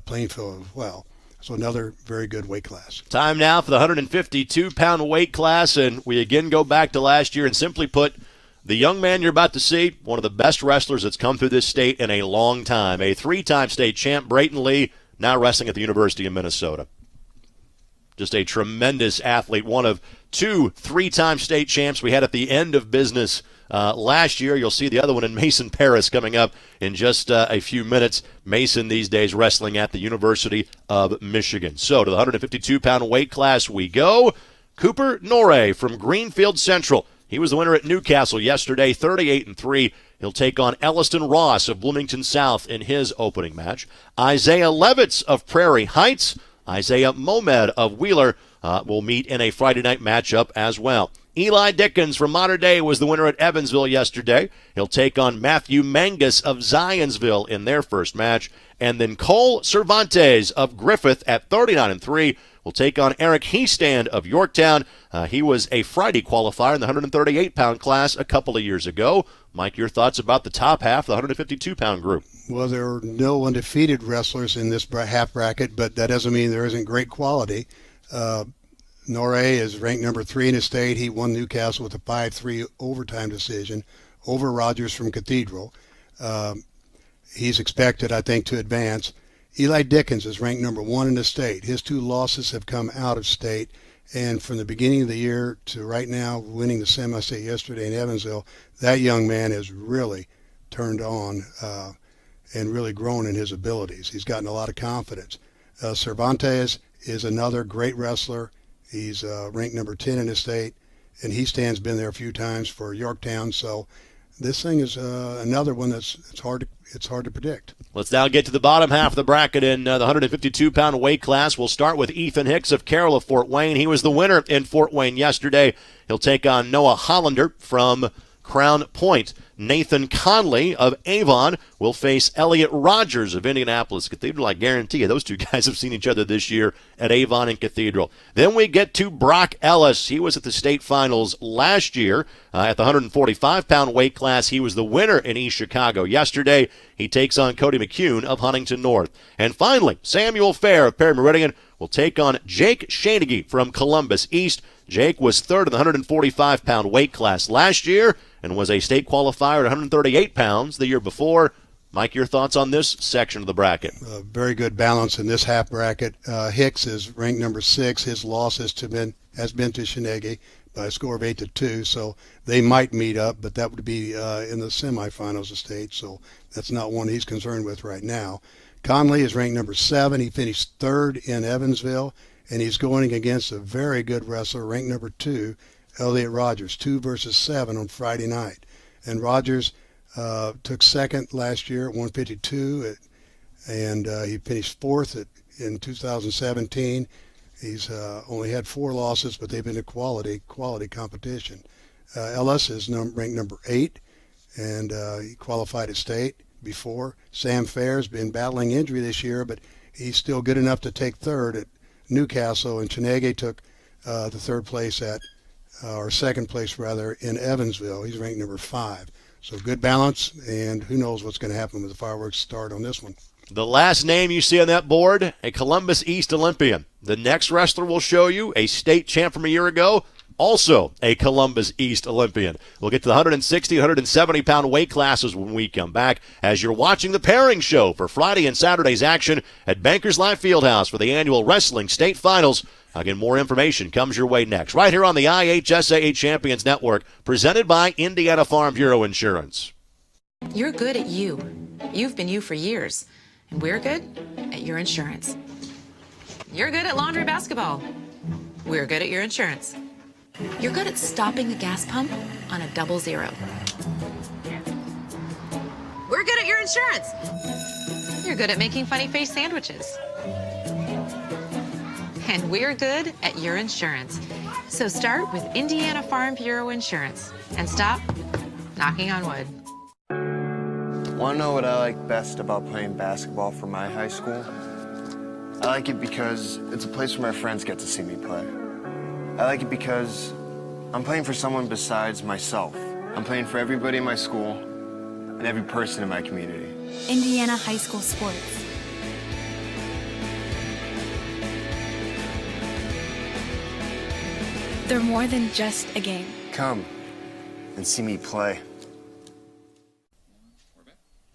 Plainfield as well. So another very good weight class. Time now for the 152-pound weight class, and we again go back to last year. And simply put, the young man you're about to see, one of the best wrestlers that's come through this state in a long time. A 3-time state champ, Brayton Lee, now wrestling at the University of Minnesota. Just a tremendous athlete, one of 2 3-time state champs we had at the end of business last year. You'll see the other one in Mason Paris coming up in just a few minutes. Mason these days wrestling at the University of Michigan. So to the 152-pound weight class we go. Cooper Norrie from Greenfield Central. He was the winner at Newcastle yesterday, 38-3. He'll take on Elliston Ross of Bloomington South in his opening match. Isaiah Levitz of Prairie Heights. Isaiah Momed of Wheeler will meet in a Friday night matchup as well. Eli Dickens from Mater Dei was the winner at Evansville yesterday. He'll take on Matthew Mangus of Zionsville in their first match. And then Cole Cervantes of Griffith at 39-3 will take on Eric Heestand of Yorktown. He was a Friday qualifier in the 138-pound class a couple of years ago. Mike, your thoughts about the top half of the 152-pound group? Well, there are no undefeated wrestlers in this half bracket, but that doesn't mean there isn't great quality. Norrie is ranked number 3 in the state. He won Newcastle with a 5-3 overtime decision over Rogers from Cathedral. He's expected, I think, to advance. Eli Dickens is ranked number 1 in the state. His 2 losses have come out of state, and from the beginning of the year to right now, winning the semi-state yesterday in Evansville, that young man has really turned on and really grown in his abilities. He's gotten a lot of confidence. Cervantes is another great wrestler. He's ranked number 10 in the state, and Heestand's been there a few times for Yorktown. So this thing is another one it's hard to predict. Let's now get to the bottom half of the bracket in the 152-pound weight class. We'll start with Ethan Hicks of Carroll of Fort Wayne. He was the winner in Fort Wayne yesterday. He'll take on Noah Hollander from Crown Point. Nathan Conley of Avon will face Elliot Rogers of Indianapolis Cathedral. I guarantee you those 2 guys have seen each other this year at Avon and Cathedral. Then we get to Brock Ellis. He was at the state finals last year at the 145-pound weight class. He was the winner in East Chicago yesterday. He takes on Cody McCune of Huntington North. And finally, Samuel Fair of Perry Meridian will take on Jake Shanaghy from Columbus East. Jake was 3rd in the 145-pound weight class last year and was a state qualifier at 138 pounds the year before. Mike, your thoughts on this section of the bracket? Very good balance in this half bracket. Hicks is ranked number 6. His loss has been to Shanaghy by a score of 8-2, so they might meet up, but that would be in the semifinals of state, so that's not one he's concerned with right now. Conley is ranked number 7. He finished 3rd in Evansville, and he's going against a very good wrestler, ranked number 2, Elliot Rogers, 2 versus 7 on Friday night. And Rogers took 2nd last year at 152, and he finished 4th in 2017. He's only had 4 losses, but they've been a quality competition. Ellis is ranked number 8, and he qualified at state before. Sam Fair's been battling injury this year, but he's still good enough to take third at Newcastle, and Chenege took the third place or second place rather, in Evansville. He's ranked number 5. So good balance, and who knows what's going to happen with the fireworks start on this one. The last name you see on that board, a Columbus East Olympian. The next wrestler we'll show you, a state champ from a year ago, also a Columbus East Olympian. We'll get to the 160, 170-pound weight classes when we come back as you're watching the pairing show for Friday and Saturday's action at Bankers Life Fieldhouse for the annual Wrestling State Finals. Again, more information comes your way next, right here on the IHSAA Champions Network, presented by Indiana Farm Bureau Insurance. You're good at you. You've been you for years. And we're good at your insurance. You're good at laundry basketball. We're good at your insurance. You're good at stopping a gas pump on a 00. We're good at your insurance. You're good at making funny face sandwiches. And we're good at your insurance. So start with Indiana Farm Bureau Insurance and stop knocking on wood. Want to know what I like best about playing basketball for my high school? I like it because it's a place where my friends get to see me play. I like it because I'm playing for someone besides myself. I'm playing for everybody in my school and every person in my community. Indiana high school sports. They're more than just a game. Come and see me play.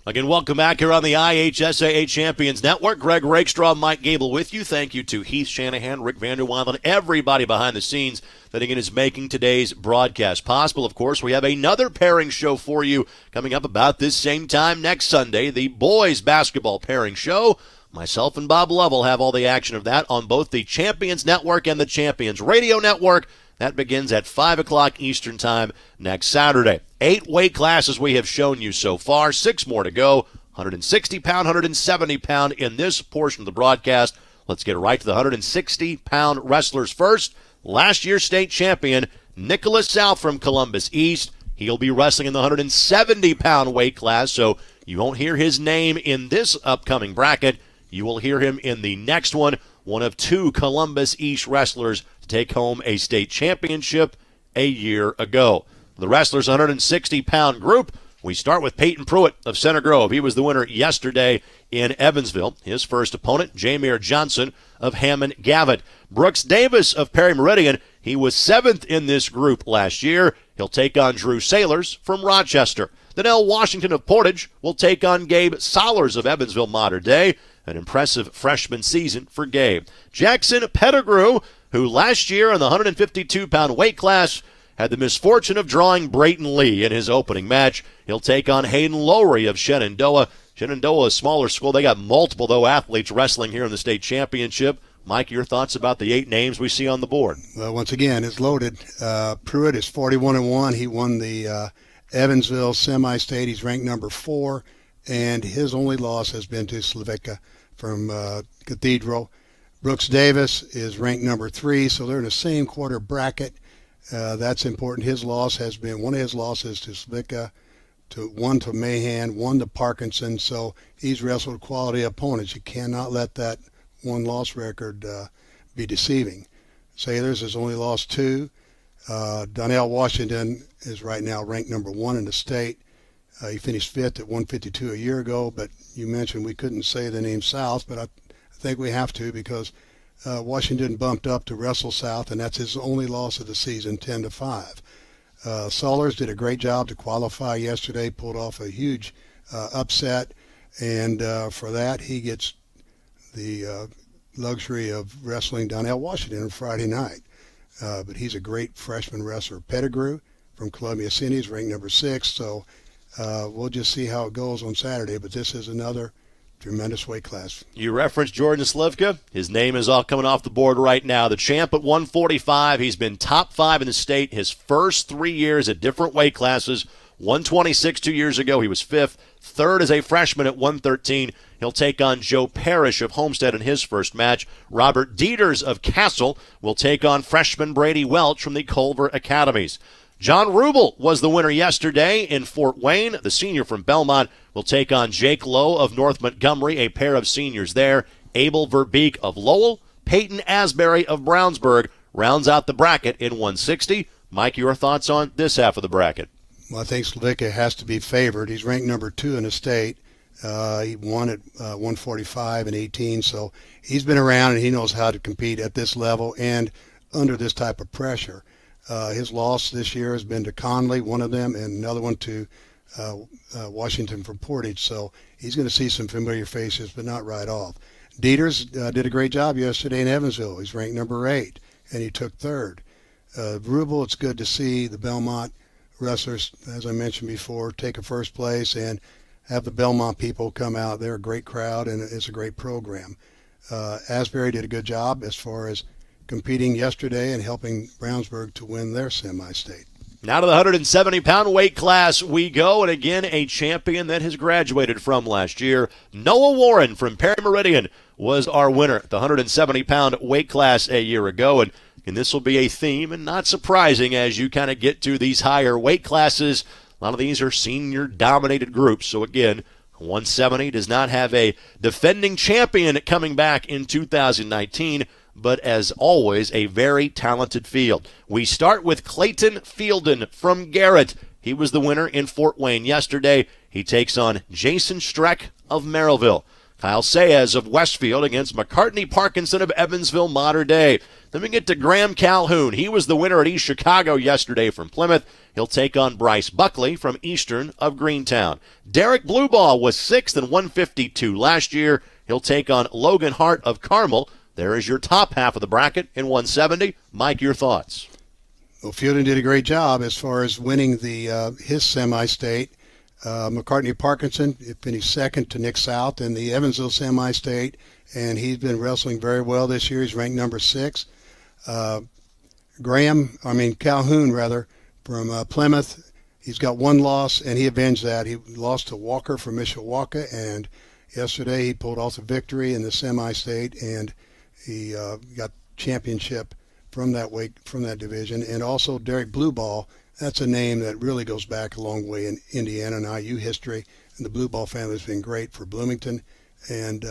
Again, welcome back here on the IHSAA Champions Network. Greg Rakestraw, Mike Gable with you. Thank you to Heath Shanahan, Rick Vanderwild, and everybody behind the scenes that, again, is making today's broadcast possible. Of course, we have another pairing show for you coming up about this same time next Sunday, the boys basketball pairing show. Myself and Bob Lovell have all the action of that on both the Champions Network and the Champions Radio Network. That begins at 5 o'clock Eastern Time next Saturday. 8 weight classes we have shown you so far, 6 more to go. 160-pound, 170-pound in this portion of the broadcast. Let's get right to the 160-pound wrestlers first. Last year's state champion, Nicholas South from Columbus East. He'll be wrestling in the 170-pound weight class, so you won't hear his name in this upcoming bracket. You will hear him in the next one of 2 Columbus East wrestlers to take home a state championship a year ago. The wrestlers' 160-pound group, we start with Peyton Pruitt of Center Grove. He was the winner yesterday in Evansville. His first opponent, Jameer Johnson of Hammond Gavitt. Brooks Davis of Perry Meridian, he was 7th in this group last year. He'll take on Drew Sailors from Rochester. Donnell Washington of Portage will take on Gabe Solers of Evansville Modern Day. An impressive freshman season for Gabe. Jackson Pettigrew, who last year in the 152-pound weight class had the misfortune of drawing Brayton Lee in his opening match. He'll take on Hayden Lowry of Shenandoah. Shenandoah, a smaller school. They got multiple, though, athletes wrestling here in the state championship. Mike, your thoughts about the 8 names we see on the board? Well, once again, it's loaded. Pruitt is 41-1. He won the Evansville semi-state. He's ranked number 4, and his only loss has been to Slavica from Cathedral. Brooks Davis is ranked number 3, so they're in the same quarter bracket. That's important. His loss has been one of his losses to Slavica, one to Mahan, one to Parkinson. So he's wrestled quality opponents. You cannot let that one-loss record be deceiving. Sailors has only lost 2. Donnell Washington is right now ranked number 1 in the state. He finished 5th at 152 a year ago, but you mentioned we couldn't say the name South, but I think we have to because Washington bumped up to wrestle South, and that's his only loss of the season, 10-5. Solers did a great job to qualify yesterday, pulled off a huge upset, and for that he gets the luxury of wrestling Donnell Washington on Friday night. But he's a great freshman wrestler. Pettigrew from Columbia City is ranked number 6, so we'll just see how it goes on Saturday, but this is another tremendous weight class. You referenced Jordan Slivka. His name is all coming off the board right now. The champ at 145. He's been top 5 in the state his first 3 years at different weight classes. 126 2 years ago. He was 5th. 3rd as a freshman at 113. He'll take on Joe Parrish of Homestead in his first match. Robert Dieters of Castle will take on freshman Brady Welch from the Culver Academies. John Rubel was the winner yesterday in Fort Wayne. The senior from Belmont will take on Jake Lowe of North Montgomery, a pair of seniors there. Abel Verbeek of Lowell. Peyton Asbury of Brownsburg rounds out the bracket in 160. Mike, your thoughts on this half of the bracket? Well, I think Slavicka has to be favored. He's ranked number 2 in the state. He won at 145 and 18, so he's been around and he knows how to compete at this level and under this type of pressure. His loss this year has been to Conley, one of them, and another one to Washington from Portage. So he's going to see some familiar faces, but not right off. Dieters did a great job yesterday in Evansville. He's ranked number 8, and he took 3rd. Rubel, it's good to see the Belmont wrestlers, as I mentioned before, take a first place and have the Belmont people come out. They're a great crowd, and it's a great program. Asbury did a good job as far as competing yesterday and helping Brownsburg to win their semi-state. Now to the 170-pound weight class we go, and again, a champion that has graduated from last year. Noah Warren from Perry Meridian was our winner, the 170-pound weight class a year ago, and this will be a theme, and not surprising as you kind of get to these higher weight classes. A lot of these are senior-dominated groups, so again, 170 does not have a defending champion coming back in 2019, but as always, a very talented field. We start with Clayton Fielden from Garrett. He was the winner in Fort Wayne yesterday. He takes on Jason Streck of Merrillville. Kyle Saez of Westfield against McCartney Parkinson of Evansville Mater Dei. Then we get to Graham Calhoun. He was the winner at East Chicago yesterday from Plymouth. He'll take on Bryce Buckley from Eastern of Greentown. Derek Blueball was 6th in 152 last year. He'll take on Logan Hart of Carmel. There is your top half of the bracket in 170. Mike, your thoughts? Well, Fielden did a great job as far as winning his semi-state. McCartney Parkinson finished 2nd to Nick South in the Evansville semi-state, and he's been wrestling very well this year. He's ranked number 6. Calhoun, from Plymouth, he's got one loss, and he avenged that. He lost to Walker from Mishawaka, and yesterday he pulled off a victory in the semi-state, and he got championship from that division. And also Derek Blueball, that's a name that really goes back a long way in Indiana and IU history, and the Blueball family has been great for Bloomington, and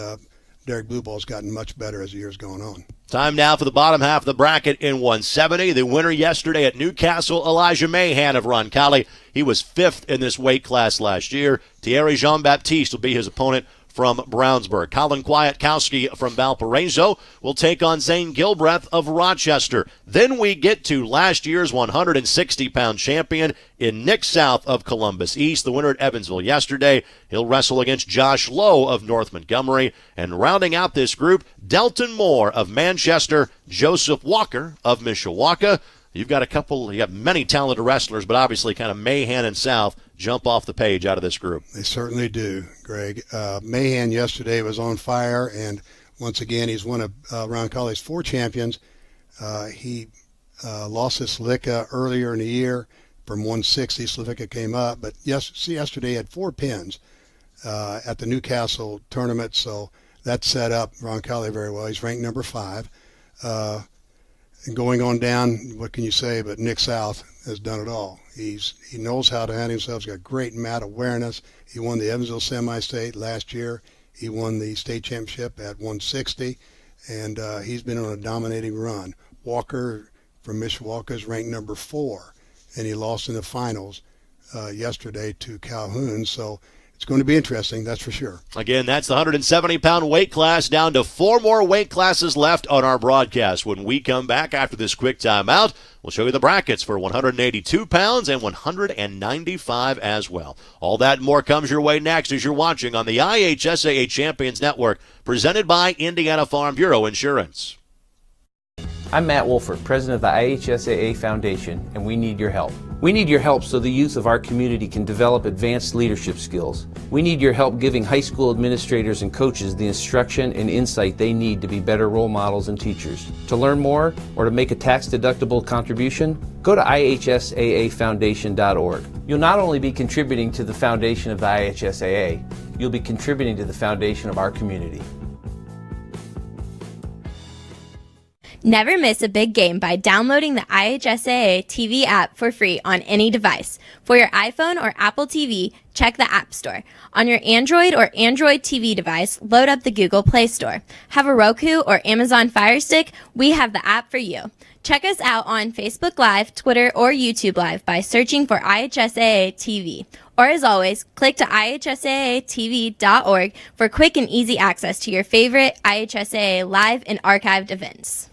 Derek Blueball's gotten much better as the year's gone on. Time now for the bottom half of the bracket in 170. The winner yesterday at Newcastle, Elijah Mahan of Roncalli. He was 5th in this weight class last year. Thierry Jean-Baptiste will be his opponent from Brownsburg. Colin Kwiatkowski from Valparaiso will take on Zane Gilbreth of Rochester. Then we get to last year's 160-pound champion in Nick South of Columbus East, the winner at Evansville yesterday. He'll wrestle against Josh Lowe of North Montgomery. And rounding out this group, Delton Moore of Manchester, Joseph Walker of Mishawaka. You have many talented wrestlers, but obviously kind of Mahan and South jump off the page out of this group. They certainly do, Greg. Mahan yesterday was on fire, and once again, he's one of Roncalli's 4 champions. He lost to Slavicka earlier in the year from 160. Slavicka came up, but yesterday he had 4 pins at the Newcastle tournament, so that set up Roncalli very well. He's ranked number 5. And going on down, what can you say? But Nick South has done it all. He knows how to handle himself. He's got great mat awareness. He won the Evansville semi-state last year. He won the state championship at 160, and he's been on a dominating run. Walker from Mishawaka is ranked number 4, and he lost in the finals yesterday to Calhoun. So it's going to be interesting, that's for sure. Again, that's the 170-pound weight class, down to 4 more weight classes left on our broadcast. When we come back after this quick timeout, we'll show you the brackets for 182 pounds and 195 as well. All that and more comes your way next as you're watching on the IHSAA Champions Network, presented by Indiana Farm Bureau Insurance. I'm Matt Wolford, president of the IHSAA Foundation, and we need your help. We need your help so the youth of our community can develop advanced leadership skills. We need your help giving high school administrators and coaches the instruction and insight they need to be better role models and teachers. To learn more or to make a tax-deductible contribution, go to IHSAAfoundation.org. You'll not only be contributing to the foundation of the IHSAA, you'll be contributing to the foundation of our community. Never miss a big game by downloading the IHSAA TV app for free on any device. For your iPhone or Apple TV, check the App Store. On your Android or Android TV device, load up the Google Play Store. Have a Roku or Amazon Fire Stick? We have the app for you. Check us out on Facebook Live, Twitter, or YouTube Live by searching for IHSAA TV. Or as always, click to IHSAATV.org for quick and easy access to your favorite IHSAA live and archived events.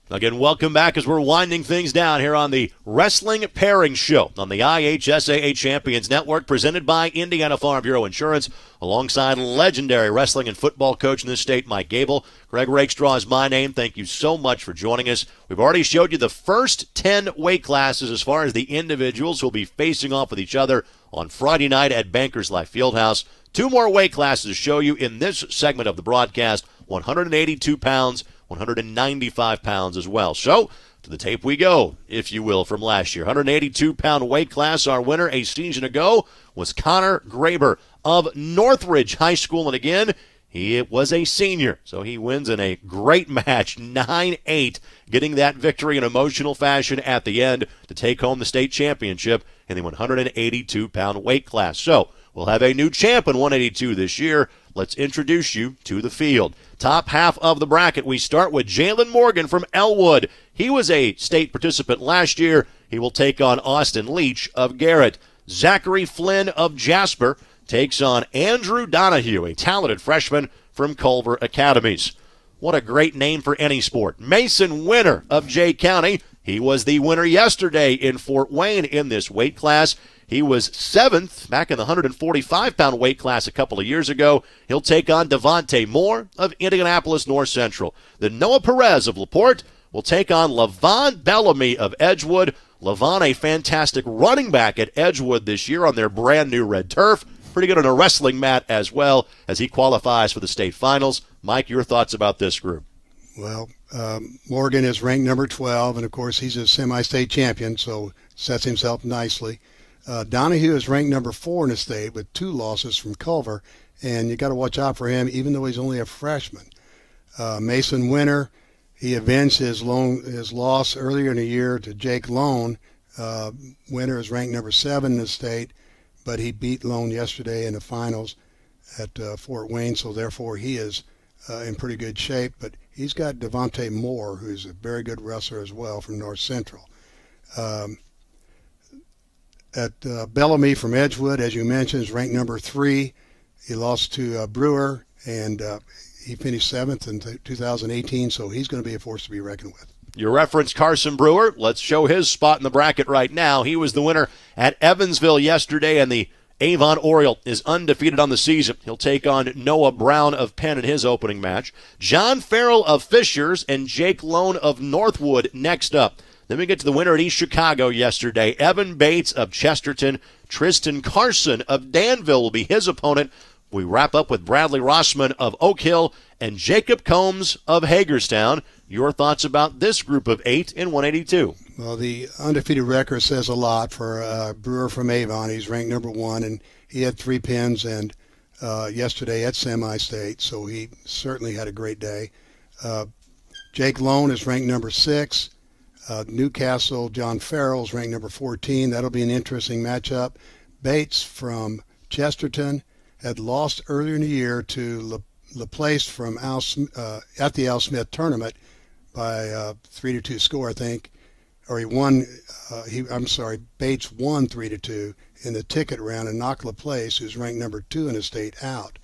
Again, welcome back as we're winding things down here on the Wrestling Pairings Show on the IHSAA Champions Network, presented by Indiana Farm Bureau Insurance, alongside legendary wrestling and football coach in the state, Mike Gable. Greg Rakestraw is my name. Thank you so much for joining us. We've already showed you the first 10 weight classes as far as the individuals who will be facing off with each other on Friday night at Bankers Life Fieldhouse. 2 more weight classes to show you in this segment of the broadcast, 182 pounds, 195 pounds as well. So, to the tape we go, if you will, from last year. 182-pound weight class. Our winner a season ago was Connor Graber of Northridge High School. And again, he was a senior, so he wins in a great match, 9-8, getting that victory in emotional fashion at the end to take home the state championship in the 182-pound weight class. So, we'll have a new champ in 182 this year. Let's introduce you to the field. Top half of the bracket, we start with Jalen Morgan from Elwood. He was a state participant last year. He will take on Austin Leach of Garrett. Zachary Flynn of Jasper takes on Andrew Donahue, a talented freshman from Culver Academies. What a great name for any sport. Mason Winter of Jay County. He was the winner yesterday in Fort Wayne in this weight class. He was 7th back in the 145-pound weight class a couple of years ago. He'll take on Devontae Moore of Indianapolis North Central. Then Noah Perez of LaPorte will take on Levon Bellamy of Edgewood. Levon, a fantastic running back at Edgewood this year on their brand-new red turf. Pretty good on a wrestling mat as well as he qualifies for the state finals. Mike, your thoughts about this group? Well, Morgan is ranked number 12, and, of course, he's a semi-state champion, so sets himself nicely. Donahue is ranked number 4 in the state with 2 losses from Culver, and you got to watch out for him even though he's only a freshman. Mason Winter, he avenged his loss earlier in the year to Jake Lone. Winter is ranked number 7 in the state, but he beat Lone yesterday in the finals at Fort Wayne, so therefore he is in pretty good shape. But he's got Devontae Moore, who's a very good wrestler as well from North Central. Bellamy from Edgewood, as you mentioned, is ranked number 3. He lost to Brewer, and he finished 7th in 2018, so he's going to be a force to be reckoned with. You referenced Carson Brewer. Let's show his spot in the bracket right now. He was the winner at Evansville yesterday, and the Avon Oriole is undefeated on the season. He'll take on Noah Brown of Penn in his opening match. John Farrell of Fishers and Jake Lone of Northwood next up. Then we get to the winner at East Chicago yesterday. Evan Bates of Chesterton. Tristan Carson of Danville will be his opponent. We wrap up with Bradley Rossman of Oak Hill and Jacob Combs of Hagerstown. Your thoughts about this group of 8 in 182? Well, the undefeated record says a lot for Brewer from Avon. He's ranked number 1, and he had 3 pins and yesterday at semi-state, so he certainly had a great day. Jake Lone is ranked number 6. Newcastle, John Farrell is ranked number 14. That'll be an interesting matchup. Bates from Chesterton had lost earlier in the year to LaPlace from at the Al Smith tournament by 3-2 score, I think. Or he won. Bates won 3-2 in the ticket round and knocked LaPlace, who's ranked number 2 in the state, out.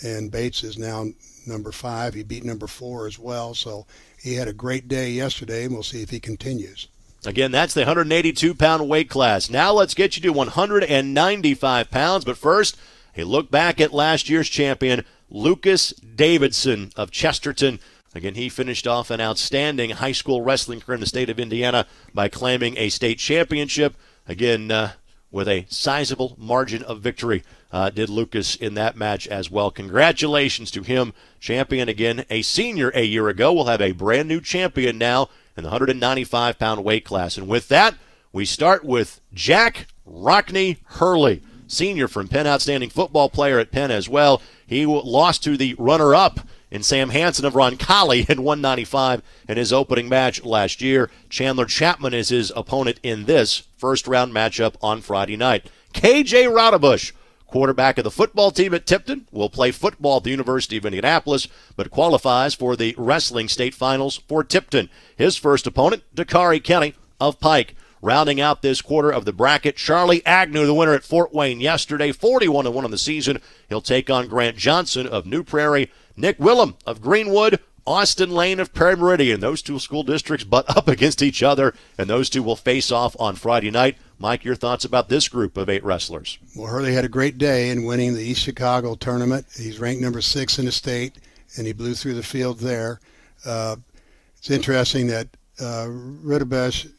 And Bates is now number 5. He beat number 4 as well. So he had a great day yesterday, and we'll see if he continues. Again, that's the 182-pound weight class. Now let's get you to 195 pounds. But first, a look back at last year's champion, Lucas Davidson of Chesterton. Again, he finished off an outstanding high school wrestling career in the state of Indiana by claiming a state championship. Again, with a sizable margin of victory, did Lucas in that match as well. Congratulations to him. Champion again, a senior a year ago. We'll have a brand new champion now in the 195-pound weight class. And with that, we start with Jack Rockney Hurley, senior from Penn, outstanding football player at Penn as well. He lost to the runner-up in Sam Hansen of Roncalli in 195 in his opening match last year. Chandler Chapman is his opponent in this first-round matchup on Friday night. KJ Rodebush, quarterback of the football team at Tipton, will play football at the University of Indianapolis, but qualifies for the wrestling state finals for Tipton. His first opponent, Dakari Kenny of Pike. Rounding out this quarter of the bracket, Charlie Agnew, the winner at Fort Wayne yesterday, 41-1 on the season. He'll take on Grant Johnson of New Prairie. Nick Willem of Greenwood, Austin Lane of Prairie Meridian. Those two school districts butt up against each other, and those two will face off on Friday night. Mike, your thoughts about this group of 8 wrestlers? Well, Hurley had a great day in winning the East Chicago tournament. He's ranked number 6 in the state, and he blew through the field there. It's interesting that Rudebesh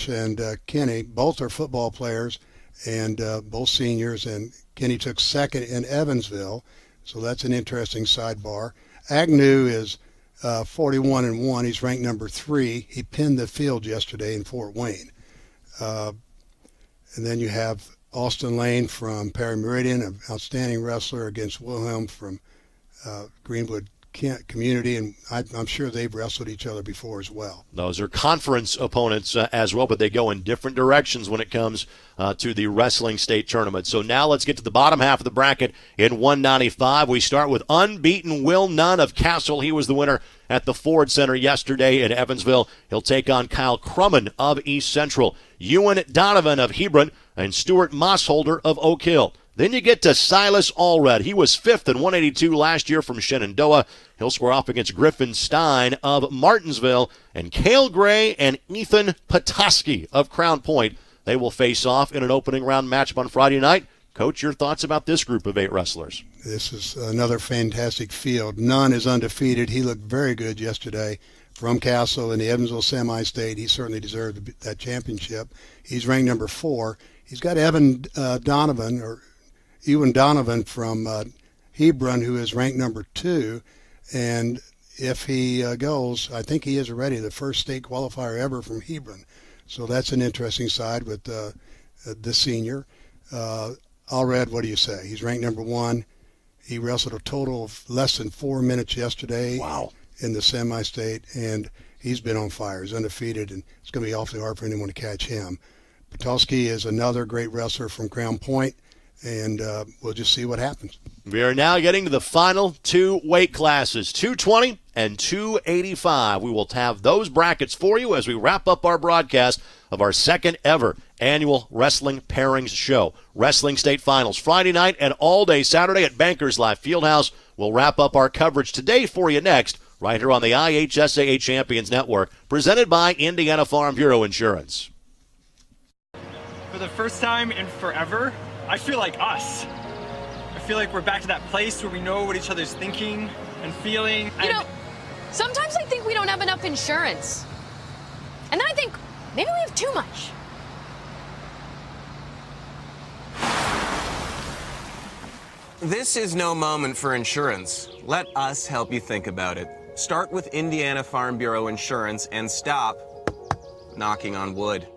and Kenny, both are football players and both seniors, and Kenny took second in Evansville, so that's an interesting sidebar. Agnew is 41-1. He's ranked number 3. He pinned the field yesterday in Fort Wayne. And then you have Austin Lane from Perry Meridian, an outstanding wrestler, against Wilhelm from Greenwood Community, and I'm sure they've wrestled each other before as well. Those are conference opponents as well, but they go in different directions when it comes to the wrestling state tournament. So now let's get to the bottom half of the bracket in 195. We start with unbeaten Will Nunn of Castle. He was the winner at the Ford Center yesterday in Evansville. He'll take on Kyle Crumman of East Central, Ewan Donovan of Hebron, and Stuart Mossholder of Oak Hill. Then you get to Silas Allred. He was 5th in 182 last year from Shenandoah. He'll square off against Griffin Stein of Martinsville, and Cale Gray and Ethan Petoskey of Crown Point. They will face off in an opening round matchup on Friday night. Coach, your thoughts about this group of 8 wrestlers? This is another fantastic field. Nunn is undefeated. He looked very good yesterday from Castle in the Evansville semi-state. He certainly deserved that championship. He's ranked number 4. He's got Ewan Donovan from Hebron, who is ranked number 2. And if he goes, I think he is already the first state qualifier ever from Hebron. So that's an interesting side with this senior. Allred, what do you say? He's ranked number 1. He wrestled a total of less than 4 minutes yesterday. Wow. In the semi-state, and he's been on fire. He's undefeated, and it's going to be awfully hard for anyone to catch him. Petoskey is another great wrestler from Crown Point, and we'll just see what happens. We are now getting to the final 2 weight classes, 220 and 285. We will have those brackets for you as we wrap up our broadcast of our second ever annual Wrestling Pairings show. Wrestling State Finals Friday night and all day Saturday at Bankers Life Fieldhouse. We'll wrap up our coverage today for you next, right here on the IHSAA Champions Network, presented by Indiana Farm Bureau Insurance. For the first time in forever, I feel like us. I feel like we're back to that place where we know what each other's thinking and feeling. You know, sometimes I think we don't have enough insurance. And then I think maybe we have too much. This is no moment for insurance. Let us help you think about it. Start with Indiana Farm Bureau Insurance and stop knocking on wood.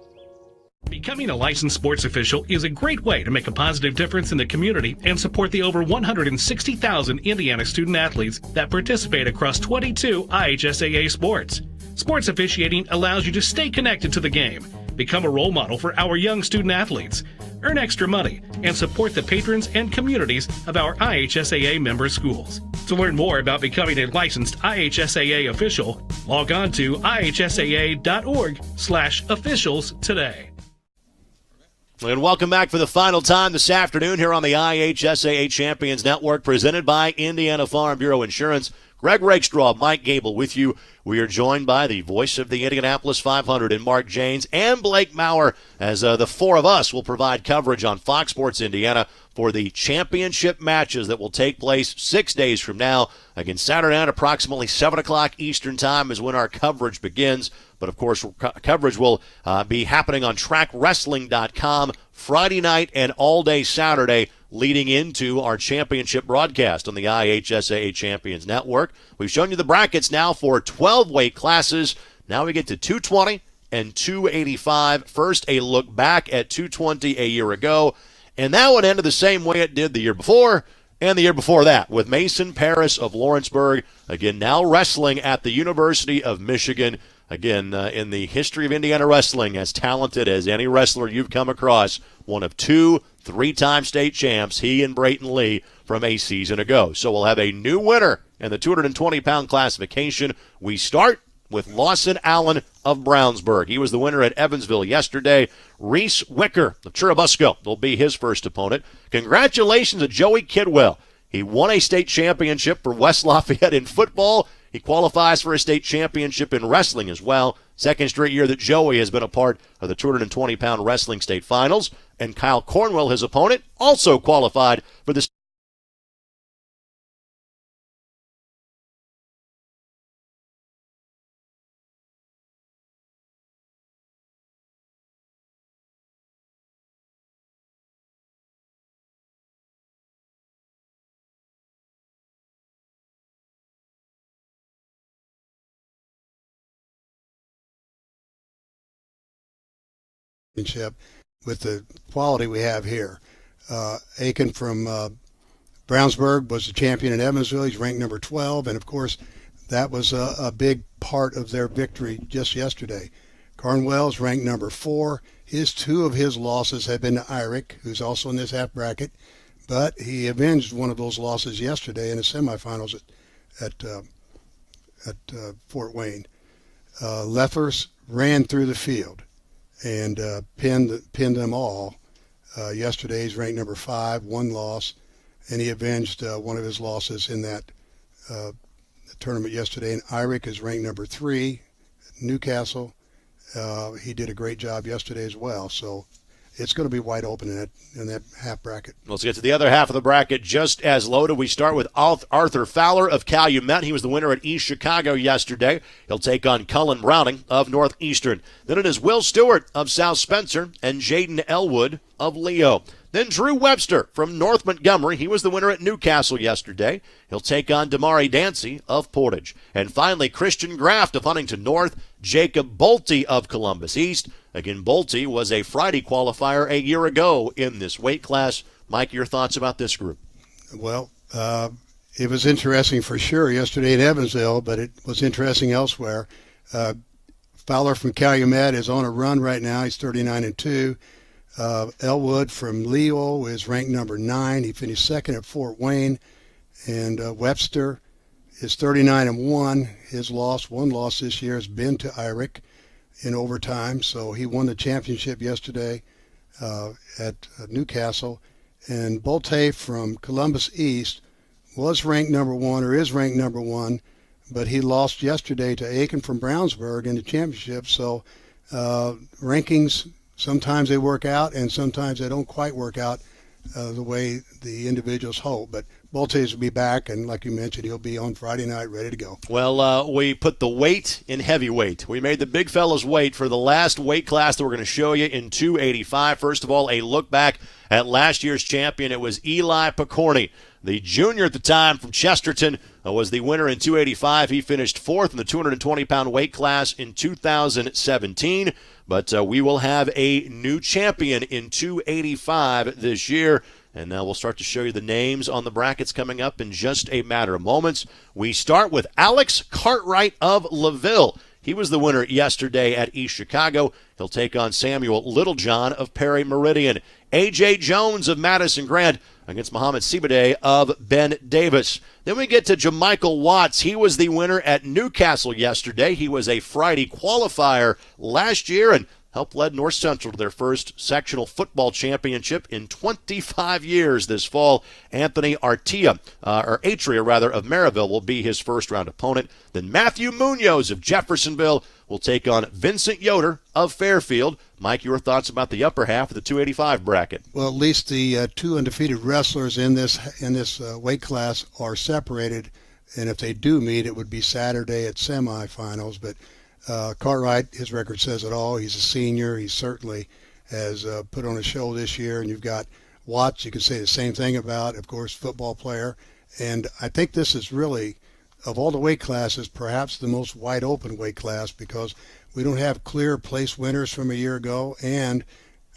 Becoming a licensed sports official is a great way to make a positive difference in the community and support the over 160,000 Indiana student athletes that participate across 22 IHSAA sports. Sports officiating allows you to stay connected to the game, become a role model for our young student athletes, earn extra money, and support the patrons and communities of our IHSAA member schools. To learn more about becoming a licensed IHSAA official, log on to ihsaa.org/officials today. And welcome back for the final time this afternoon here on the IHSAA Champions Network, presented by Indiana Farm Bureau Insurance. Greg Rakestraw, Mike Gable with you. We are joined by the voice of the Indianapolis 500 and Mark Janes and Blake Maurer, as the 4 of us will provide coverage on Fox Sports Indiana for the championship matches that will take place 6 days from now. Again, Saturday night, approximately 7 o'clock Eastern Time is when our coverage begins. But, of course, coverage will be happening on trackwrestling.com Friday night and all day Saturday, leading into our championship broadcast on the IHSAA Champions Network. We've shown you the brackets now for 12 weight classes. Now we get to 220 and 285. First, a look back at 220 a year ago. And that one ended the same way it did the year before. and the year before that with Mason Paris of Lawrenceburg. Again, now wrestling at the University of Michigan. Again, in the history of Indiana wrestling, as talented as any wrestler you've come across, one of 2 3-time state champs, he and Brayton Lee, from a season ago. So we'll have a new winner in the 220-pound classification. We start with Lawson Allen of Brownsburg. He was the winner at Evansville yesterday. Reese Wicker of Churubusco will be his first opponent. Congratulations to Joey Kidwell. He won a state championship for West Lafayette in football. He qualifies for a state championship in wrestling as well. Second straight year that Joey has been a part of the 220-pound wrestling state finals. And Kyle Cornwell, his opponent, also qualified for the with the quality we have here. Aiken from Brownsburg was the champion in Evansville. He's ranked number 12, and of course that was a big part of their victory just yesterday. Cornwell's ranked number 4. Two of his losses have been to Irick, who's also in this half bracket, but he avenged one of those losses yesterday in the semifinals at Fort Wayne. Leffers ran through the field and pinned them all. Yesterday he's ranked number 5, 1 loss, and he avenged one of his losses in that tournament yesterday. And Irick is ranked number 3, Newcastle. He did a great job yesterday as well. So it's going to be wide open in that half bracket. Let's get to the other half of the bracket just as loaded. We start with Arthur Fowler of Calumet. He was the winner at East Chicago yesterday. He'll take on Cullen Browning of Northeastern. Then it is Will Stewart of South Spencer and Jaden Elwood of Leo. Then Drew Webster from North Montgomery. He was the winner at Newcastle yesterday. He'll take on Damari Dancy of Portage. And finally, Christian Graft of Huntington North, Jacob Bolte of Columbus East. Again, Bolte was a Friday qualifier a year ago in this weight class. Mike, your thoughts about this group? Well, it was interesting for sure yesterday in Evansville, but it was interesting elsewhere. Fowler from Calumet is on a run right now. He's 39-2. Elwood from Leo is ranked number 9. He finished second at Fort Wayne. And Webster is 39-1. His one loss this year has been to Irick in overtime. So he won the championship yesterday at Newcastle. And Bolte from Columbus East was ranked number 1, or is ranked number 1, but he lost yesterday to Aiken from Brownsburg in the championship. So rankings, sometimes they work out, and sometimes they don't quite work out the way the individuals hope. But Boltes will be back, and like you mentioned, he'll be on Friday night ready to go. Well, we put the weight in heavyweight. We made the big fellas wait for the last weight class that we're going to show you in 285. First of all, a look back at last year's champion. It was Eli Picorni. The junior at the time from Chesterton was the winner in 285. He finished 4th in the 220-pound weight class in 2017. But we will have a new champion in 285 this year. And now we'll start to show you the names on the brackets coming up in just a matter of moments. We start with Alex Cartwright of LaVille. He was the winner yesterday at East Chicago. He'll take on Samuel Littlejohn of Perry Meridian. A.J. Jones of Madison Grant against Muhammad Sibade of Ben Davis. Then we get to Jamichael Watts. He was the winner at Newcastle yesterday. He was a Friday qualifier last year and helped lead North Central to their first sectional football championship in 25 years this fall. Anthony Atria of Maryville will be his first-round opponent. Then Matthew Munoz of Jeffersonville will take on Vincent Yoder of Fairfield. Mike, your thoughts about the upper half of the 285 bracket? Well, at least the 2 undefeated wrestlers in this weight class are separated, and if they do meet, it would be Saturday at semifinals. But Cartwright, his record says it all. He's a senior. He certainly has put on a show this year. And you've got Watts, you can say the same thing about, of course, football player. And I think this is really, of all the weight classes, perhaps the most wide open weight class, because we don't have clear place winners from a year ago. And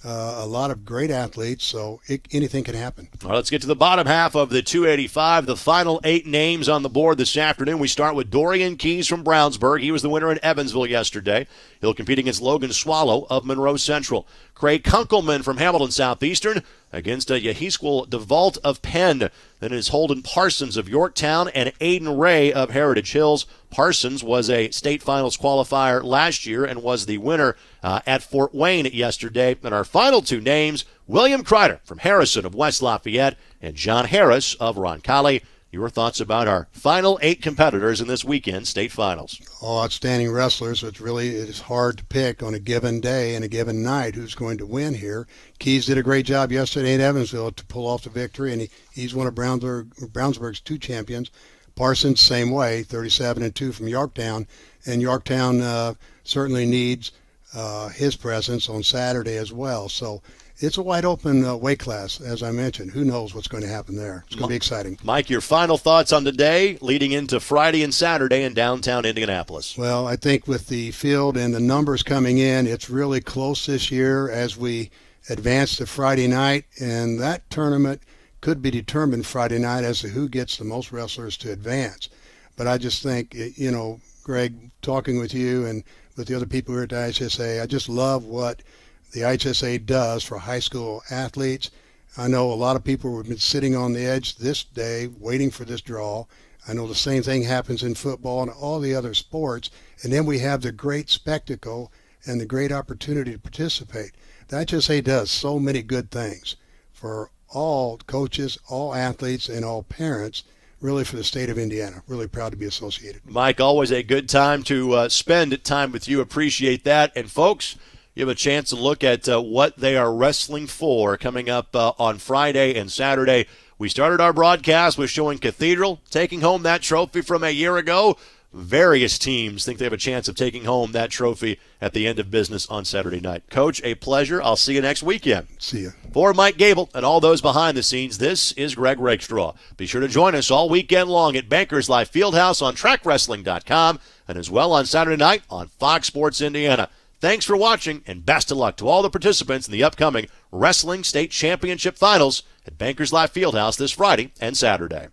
a lot of great athletes, so anything can happen. All right, let's get to the bottom half of the 285. The final 8 names on the board this afternoon. We start with Dorian Keyes from Brownsburg. He was the winner in Evansville yesterday. He'll compete against Logan Swallow of Monroe Central. Craig Kunkelman from Hamilton Southeastern against Yehisquel DeVault of Penn. Then it is Holden Parsons of Yorktown and Aiden Ray of Heritage Hills. Parsons was a state finals qualifier last year and was the winner at Fort Wayne yesterday. And our final 2 names, William Kreider from Harrison of West Lafayette and John Harris of Roncalli. Your thoughts about our final 8 competitors in this weekend's state finals? All outstanding wrestlers. It is hard to pick on a given day and a given night who's going to win here. Keyes did a great job yesterday in Evansville to pull off the victory, and he's one of Brownsburg's 2 champions. Parsons, same way, 37-2 from Yorktown, and Yorktown certainly needs his presence on Saturday as well. So it's a wide open weight class, as I mentioned. Who knows what's going to happen there? It's going to be exciting. Mike, your final thoughts on the day leading into Friday and Saturday in downtown Indianapolis? Well, I think with the field and the numbers coming in, it's really close this year as we advance to Friday night, and that tournament could be determined Friday night as to who gets the most wrestlers to advance. But I just think, Greg, talking with you and with the other people here at the IHSAA, I just love what the IHSAA does for high school athletes. I know a lot of people have been sitting on the edge this day waiting for this draw. I know the same thing happens in football and all the other sports. And then we have the great spectacle and the great opportunity to participate. The IHSAA does so many good things for all coaches, all athletes, and all parents, really for the state of Indiana. Really proud to be associated. Mike, always a good time to spend time with you. Appreciate that. And folks, you have a chance to look at what they are wrestling for coming up on Friday and Saturday. We started our broadcast with showing Cathedral taking home that trophy from a year ago. Various teams think they have a chance of taking home that trophy at the end of business on Saturday night. Coach, a pleasure. I'll see you next weekend. See you. For Mike Gable and all those behind the scenes, this is Greg Rakestraw. Be sure to join us all weekend long at Bankers Life Fieldhouse on TrackWrestling.com and as well on Saturday night on Fox Sports Indiana. Thanks for watching, and best of luck to all the participants in the upcoming Wrestling State Championship Finals at Bankers Life Fieldhouse this Friday and Saturday.